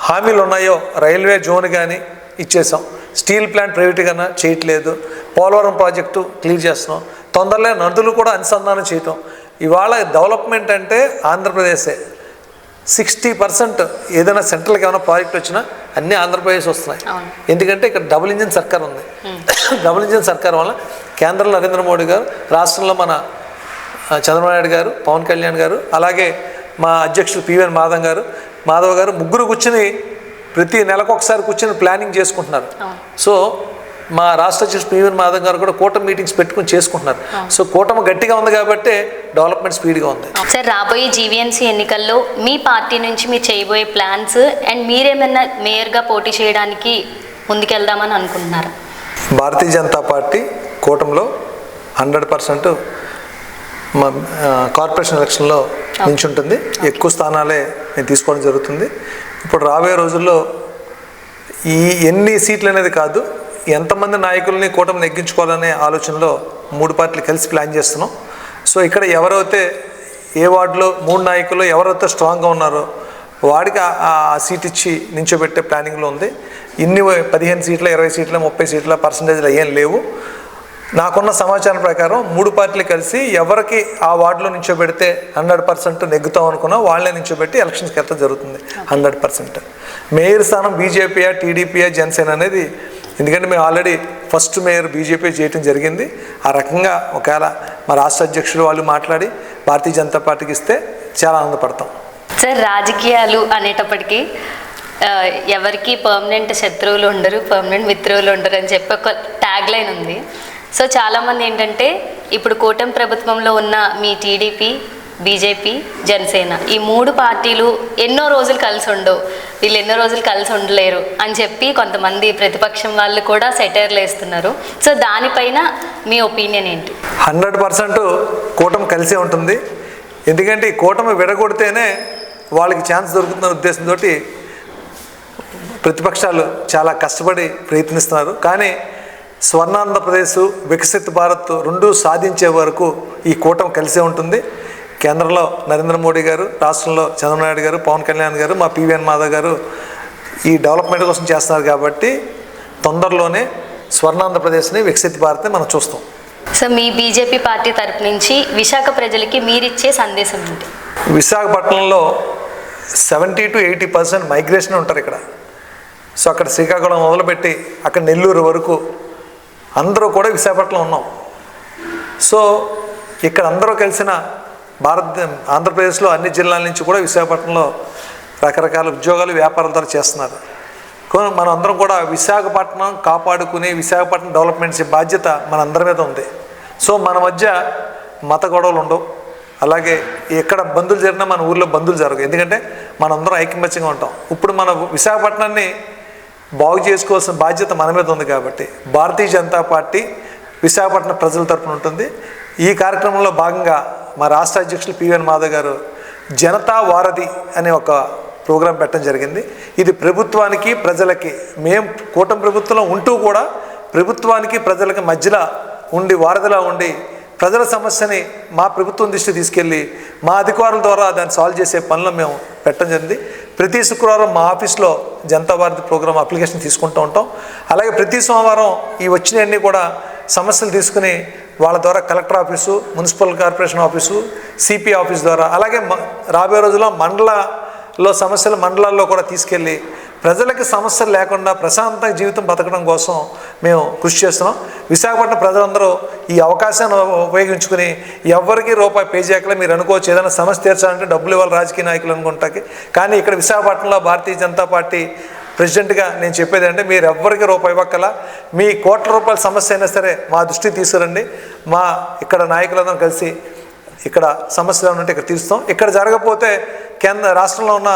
హామీలు ఉన్నాయో, రైల్వే జోన్ కానీ ఇచ్చేసాం, స్టీల్ ప్లాంట్ ప్రైవేటీకరణ చేయట్లేదు, పోలవరం ప్రాజెక్టు క్లియర్ చేస్తున్నాం, తొందరలో నదులు కూడా అనుసంధానం చేయటం. ఇవాళ డెవలప్మెంట్ అంటే ఆంధ్రప్రదేశే. 60% ఏదైనా సెంట్రల్కి ఏమైనా ప్రాజెక్ట్ వచ్చినా అన్నీ ఆంధ్రప్రదేశ్ వస్తున్నాయి. ఎందుకంటే ఇక్కడ డబుల్ ఇంజిన్ సర్కార్ ఉంది. డబుల్ ఇంజిన్ సర్కార్ వల్ల కేంద్రంలో నరేంద్ర మోడీ గారు, రాష్ట్రంలో మన చంద్రబాబు నాయుడు గారు, పవన్ కళ్యాణ్ గారు, అలాగే మా అధ్యక్షులు పివిఎన్ మాధవ్ గారు ముగ్గురు కూర్చుని ప్రతి నెలకు ఒకసారి కూర్చొని ప్లానింగ్ చేసుకుంటున్నారు. సో మా రాష్ట్ర అధ్యక్షుడు పివిఎన్ మాధవ్ గారు కూడా కూటమి మీటింగ్స్ పెట్టుకుని చేసుకుంటున్నారు. సో కూటమి గట్టిగా ఉంది కాబట్టి డెవలప్మెంట్ స్పీడ్గా ఉంది. సార్, రాబోయే జీవీఎంసీ ఎన్నికల్లో మీ పార్టీ నుంచి మీరు చేయబోయే ప్లాన్స్ అండ్ మీరేమైనా మేయర్గా పోటీ చేయడానికి ముందుకెళ్దామని అనుకుంటున్నారా? భారతీయ జనతా పార్టీ కూటమిలో 100% మా కార్పొరేషన్ ఎలక్షన్లో నించుంటుంది. ఎక్కువ స్థానాలే నేను తీసుకోవడం జరుగుతుంది. ఇప్పుడు రాబోయే రోజుల్లో ఈ ఎన్ని సీట్లు అనేది కాదు, ఎంతమంది నాయకుల్ని కూటమి నెగ్గించుకోవాలనే ఆలోచనలో 3 పార్టీలు కలిసి ప్లాన్ చేస్తున్నాం. సో ఇక్కడ ఎవరైతే ఏ వార్డులో 3 నాయకులు ఎవరైతే స్ట్రాంగ్గా ఉన్నారో వాడికి ఆ సీట్ ఇచ్చి నించోబెట్టే ప్లానింగ్లో ఉంది. ఇన్ని 15 సీట్ల 20 సీట్ల 30 సీట్ల పర్సంటేజ్లు ఏం లేవు. నాకున్న సమాచారం ప్రకారం 3 పార్టీలు కలిసి ఎవరికి ఆ వార్డులో నించోబెడితే 100% నెగ్గుతాం అనుకున్నా వాళ్ళే నించోబెట్టి ఎలక్షన్స్కి వెళ్ళడం జరుగుతుంది 100%. మేయర్ స్థానం బీజేపీయా టీడీపీయా జనసేన అనేది, ఎందుకంటే మేము ఆల్రెడీ ఫస్ట్ మేయర్ బీజేపీ చేయటం జరిగింది. ఆ రకంగా ఒకవేళ మా రాష్ట్ర అధ్యక్షులు వాళ్ళు మాట్లాడి భారతీయ జనతా పార్టీకి ఇస్తే చాలా ఆనందపడతాం. సార్, రాజకీయాలు అనేటప్పటికీ ఎవరికి పర్మనెంట్ శత్రువులు ఉండరు, పర్మనెంట్ మిత్రువులు ఉండరు అని చెప్పి ఒక ట్యాగ్ లైన్ ఉంది. సో చాలామంది ఏంటంటే ఇప్పుడు కూటమి ప్రభుత్వంలో ఉన్న మీ టీడీపీ, బీజేపీ, జనసేన ఈ 3 పార్టీలు ఎన్నో రోజులు కలిసి ఉండవు, వీళ్ళు ఎన్నో రోజులు కలిసి ఉండలేరు అని చెప్పి కొంతమంది ప్రతిపక్షం వాళ్ళు కూడా సెటైర్లు వేస్తున్నారు. సో దానిపైన మీ ఒపీనియన్ ఏంటి? 100% కూటమి కలిసే ఉంటుంది. ఎందుకంటే ఈ కూటమి విడగొడితేనే వాళ్ళకి ఛాన్స్ దొరుకుతున్న ఉద్దేశంతో ప్రతిపక్షాలు చాలా కష్టపడి ప్రయత్నిస్తున్నారు. కానీ స్వర్ణాంధ్రప్రదేశ్, వికసిత్ భారత్ రెండూ సాధించే వరకు ఈ కూటమి కలిసే ఉంటుంది. కేంద్రంలో నరేంద్ర మోడీ గారు, రాష్ట్రంలో చంద్రబాబు నాయుడు గారు, పవన్ కళ్యాణ్ గారు, మా పివిఎన్ మాధవ్ గారు ఈ డెవలప్మెంట్ కోసం చేస్తున్నారు. కాబట్టి తొందరలోనే స్వర్ణాంధ్రప్రదేశ్ని, వికసిత్ భారత్ని మనం చూస్తాం. సో మీ బీజేపీ పార్టీ తరపు నుంచి విశాఖ ప్రజలకి మీరిచ్చే సందేశం ఏంటి? విశాఖపట్నంలో 70 to 80% మైగ్రేషన్ ఉంటారు ఇక్కడ. సో అక్కడ శ్రీకాకుళం మొదలుపెట్టి అక్కడ నెల్లూరు వరకు అందరూ కూడా విశాఖపట్నంలో ఉన్నాం. సో ఇక్కడ అందరూ కలిసిన ఆంధ్రప్రదేశ్లో అన్ని జిల్లాల నుంచి కూడా విశాఖపట్నంలో రకరకాల ఉద్యోగాలు, వ్యాపారాల ద్వారా చేస్తున్నారు. మనం అందరం కూడా విశాఖపట్నం కాపాడుకుని విశాఖపట్నం డెవలప్మెంట్స్ బాధ్యత మనందరి మీద ఉంది. సో మన మధ్య మత గొడవలు ఉండవు. అలాగే ఎక్కడ బంధువులు జరిగినా మన ఊర్లో బంధువులు జరగవు. ఎందుకంటే మనందరం ఐకమత్యంగా ఉంటాం. ఇప్పుడు మన విశాఖపట్నాన్ని బాగు చేసుకోవాల్సిన బాధ్యత మన మీద ఉంది. కాబట్టి భారతీయ జనతా పార్టీ విశాఖపట్నం ప్రజల తరపున ఉంటుంది. ఈ కార్యక్రమంలో భాగంగా మా రాష్ట్ర అధ్యక్షులు పివిఎన్ మాధవ్ గారు జనతా వారధి అనే ఒక ప్రోగ్రాం పెట్టడం జరిగింది. ఇది ప్రభుత్వానికి ప్రజలకి, మేము కూటమి ప్రభుత్వంలో ఉంటూ కూడా ప్రభుత్వానికి ప్రజలకి మధ్యలో ఉండి, వారధిలా ఉండి ప్రజల సమస్యని మా ప్రభుత్వం దృష్టి తీసుకెళ్ళి మా అధికారుల ద్వారా దాన్ని సాల్వ్ చేసే పనులు మేము పెట్టడం జరిగింది. ప్రతి శుక్రవారం మా ఆఫీస్లో జనతా వారధి ప్రోగ్రాం అప్లికేషన్ తీసుకుంటూ ఉంటాం. అలాగే ప్రతి సోమవారం ఈ వచ్చినవన్నీ కూడా సమస్యలు తీసుకుని వాళ్ళ ద్వారా collector office, municipal corporation office, CP office ద్వారా, అలాగే రాబోయే రోజుల్లో మండలాల్లో సమస్యలు మండలాల్లో కూడా తీసుకెళ్ళి ప్రజలకి సమస్యలు లేకుండా ప్రశాంతంగా జీవితం బతకడం కోసం మేము కృషి చేస్తున్నాం. విశాఖపట్నం ప్రజలందరూ ఈ అవకాశాన్ని ఉపయోగించుకుని ఎవరికి రూపాయి పే చేయకలే. మీరు అనుకోవచ్చు ఏదైనా సమస్య తీర్చాలంటే డబ్బులు ఇవ్వాలి రాజకీయ నాయకులు అనుకుంటాకి. కానీ ఇక్కడ విశాఖపట్నంలో భారతీయ జనతా పార్టీ ప్రెసిడెంట్గా నేను చెప్పేది అంటే మీరు ఎవ్వరికి రూపాయి ఇవ్వక్కల. మీ కోట్ల రూపాయల సమస్య అయినా సరే మా దృష్టికి తీసుకురండి. మా ఇక్కడ నాయకులందరం కలిసి ఇక్కడ సమస్యలు ఏమంటే ఇక్కడ తీరుస్తాం. ఇక్కడ జరగకపోతే రాష్ట్రంలో ఉన్న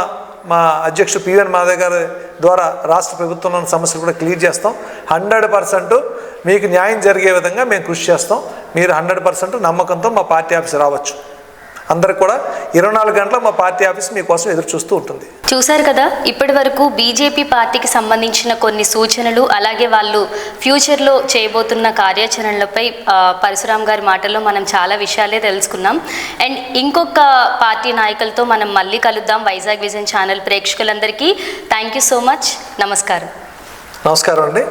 మా అధ్యక్షుడు పివిఎన్ మాధవ్ గారి ద్వారా రాష్ట్ర ప్రభుత్వంలో ఉన్న సమస్యలు కూడా క్లియర్ చేస్తాం. 100% మీకు న్యాయం జరిగే విధంగా మేము కృషి చేస్తాం. మీరు 100% నమ్మకంతో మా పార్టీ ఆఫీస్ రావచ్చు. అందరికి కూడా 24 గంటలు మా పార్టీ ఆఫీస్ మీకోసం ఎదురు చూస్తూ ఉంటుంది. చూశారు కదా, ఇప్పటి వరకు బీజేపీ పార్టీకి సంబంధించిన కొన్ని సూచనలు, అలాగే వాళ్ళు ఫ్యూచర్లో చేయబోతున్న కార్యాచరణలపై పరశురామ్ గారి మాటల్లో మనం చాలా విషయాలే తెలుసుకున్నాం. అండ్ ఇంకొక పార్టీ నాయకులతో మనం మళ్ళీ కలుద్దాం. వైజాగ్ విజన్ ఛానల్ ప్రేక్షకులందరికీ థ్యాంక్ యూ సో మచ్. నమస్కారం. నమస్కారం అండి.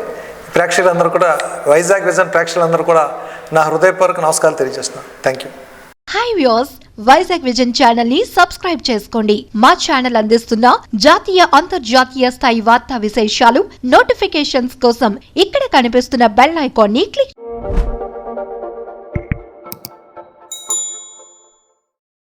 ప్రేక్షకులందరూ కూడా, వైజాగ్ విజన్ ప్రేక్షకులందరూ కూడా నా హృదయపూర్వక నమస్కారాలు తెలియజేస్తున్నాను. Thank you. Hi viewers, Vizag vision channel ని సబ్స్క్రైబ్ చేసుకోండి. మా ఛానల్ అందిస్తున్న జాతీయ, అంతర్జాతీయ స్థాయి వార్తా విశేషాలు, నోటిఫికేషన్స్ కోసం ఇక్కడ కనిపిస్తున్న బెల్ ఐకాన్ ని క్లిక్